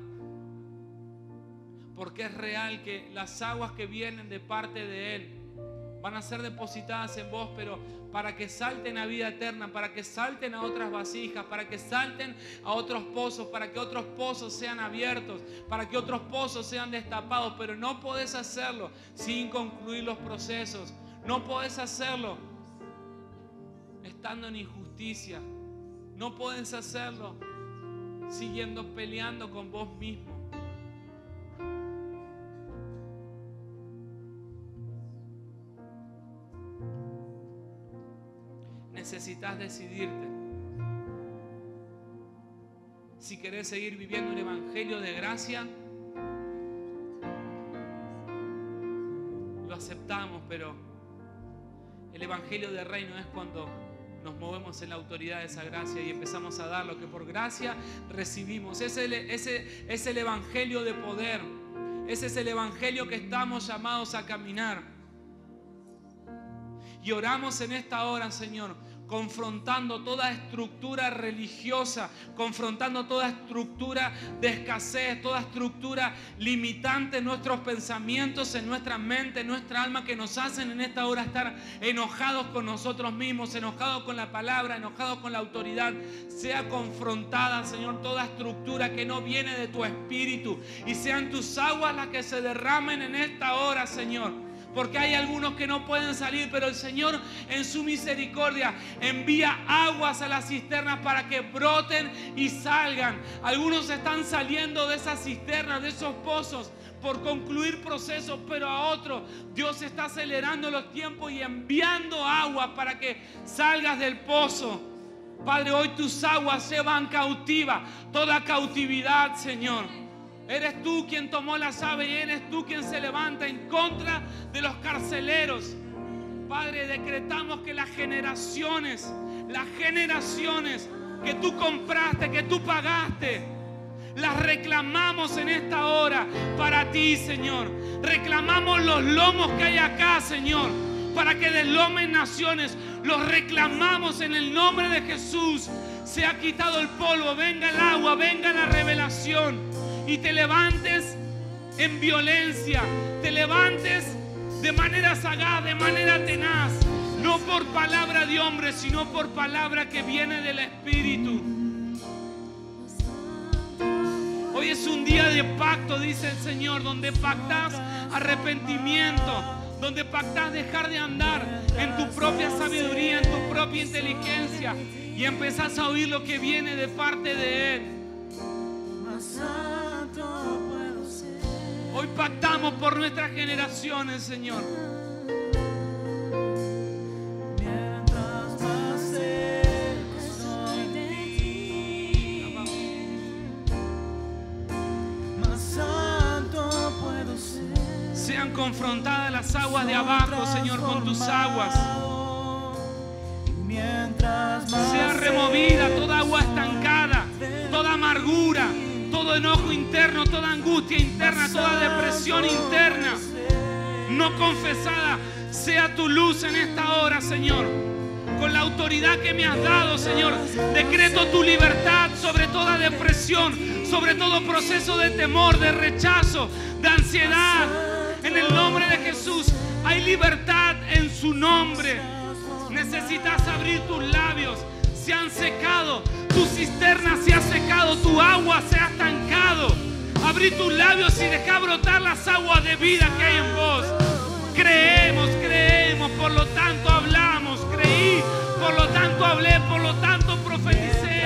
Porque es real que las aguas que vienen de parte de Él van a ser depositadas en vos, pero para que salten a vida eterna, para que salten a otras vasijas, para que salten a otros pozos, para que otros pozos sean abiertos, para que otros pozos sean destapados. Pero no podés hacerlo sin concluir los procesos. No podés hacerlo estando en injusticia. No podés hacerlo siguiendo peleando con vos mismo. Necesitas decidirte. Si querés seguir viviendo un evangelio de gracia, lo aceptamos, pero el evangelio de reino es cuando nos movemos en la autoridad de esa gracia y empezamos a dar lo que por gracia recibimos. Ese es el evangelio de poder. Ese es el evangelio que estamos llamados a caminar. Y oramos en esta hora, Señor, confrontando toda estructura religiosa, confrontando toda estructura de escasez, toda estructura limitante en nuestros pensamientos, en nuestra mente, en nuestra alma, que nos hacen en esta hora estar enojados con nosotros mismos, enojados con la palabra, enojados con la autoridad. Sea confrontada, Señor, toda estructura que no viene de tu espíritu, y sean tus aguas las que se derramen en esta hora, Señor. Porque hay algunos que no pueden salir, pero el Señor en su misericordia envía aguas a las cisternas para que broten y salgan. Algunos están saliendo de esas cisternas, de esos pozos, por concluir procesos, pero a otros Dios está acelerando los tiempos y enviando agua para que salgas del pozo. Padre, hoy tus aguas llevan cautiva toda cautividad, Señor. Eres tú quien tomó la llave y eres tú quien se levanta en contra de los carceleros. Padre, decretamos que las generaciones que tú compraste, que tú pagaste, las reclamamos en esta hora para ti, Señor. Reclamamos los lomos que hay acá, Señor, para que deslomen naciones. Los reclamamos en el nombre de Jesús. Se ha quitado el polvo, venga el agua, venga la revelación. Y te levantes en violencia, te levantes de manera sagaz, de manera tenaz, no por palabra de hombre, sino por palabra que viene del Espíritu. Hoy es un día de pacto, dice el Señor, donde pactás arrepentimiento, donde pactás dejar de andar en tu propia sabiduría, en tu propia inteligencia, y empezás a oír lo que viene de parte de Él. Hoy pactamos por nuestras generaciones, Señor. Mientras más cerca estoy de ti, más santo puedo ser. Sean confrontadas las aguas de abajo, Señor, con tus aguas. Sea removida toda agua estancada, toda amargura, todo enojo interno, toda angustia interna, toda depresión interna no confesada. Sea tu luz en esta hora, Señor. Con la autoridad que me has dado, Señor, decreto tu libertad sobre toda depresión, sobre todo proceso de temor, de rechazo, de ansiedad. En el nombre de Jesús hay libertad en su nombre. Necesitas abrir tus labios. Se han secado, tu cisterna se ha secado, tu agua se ha estancado. Abrí tus labios y deja brotar las aguas de vida que hay en vos. Creemos, por lo tanto hablamos. Creí, por lo tanto hablé, por lo tanto profeticé.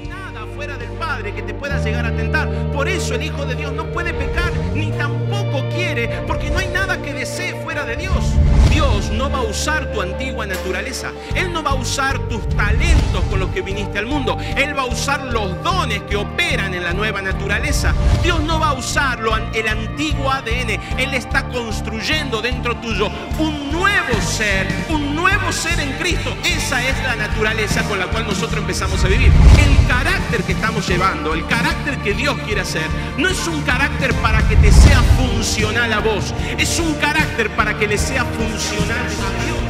Nada fuera del Padre que te pueda llegar a tentar. Por eso el Hijo de Dios no puede pecar, ni tampoco quiere, porque no hay nada que desee fuera de Dios. Dios no va a usar tu antigua naturaleza. Él no va a usar tus talentos con los que viniste al mundo. Él va a usar los dones que operan en la nueva naturaleza. Dios no va a usar el antiguo ADN. Él está construyendo dentro tuyo un nuevo ser en Cristo. Esa es la naturaleza con la cual nosotros empezamos a vivir. El carácter que estamos llevando, el carácter que Dios quiere hacer, no es un carácter para que te sea funcional a vos, es un carácter para que le sea funcional a Dios.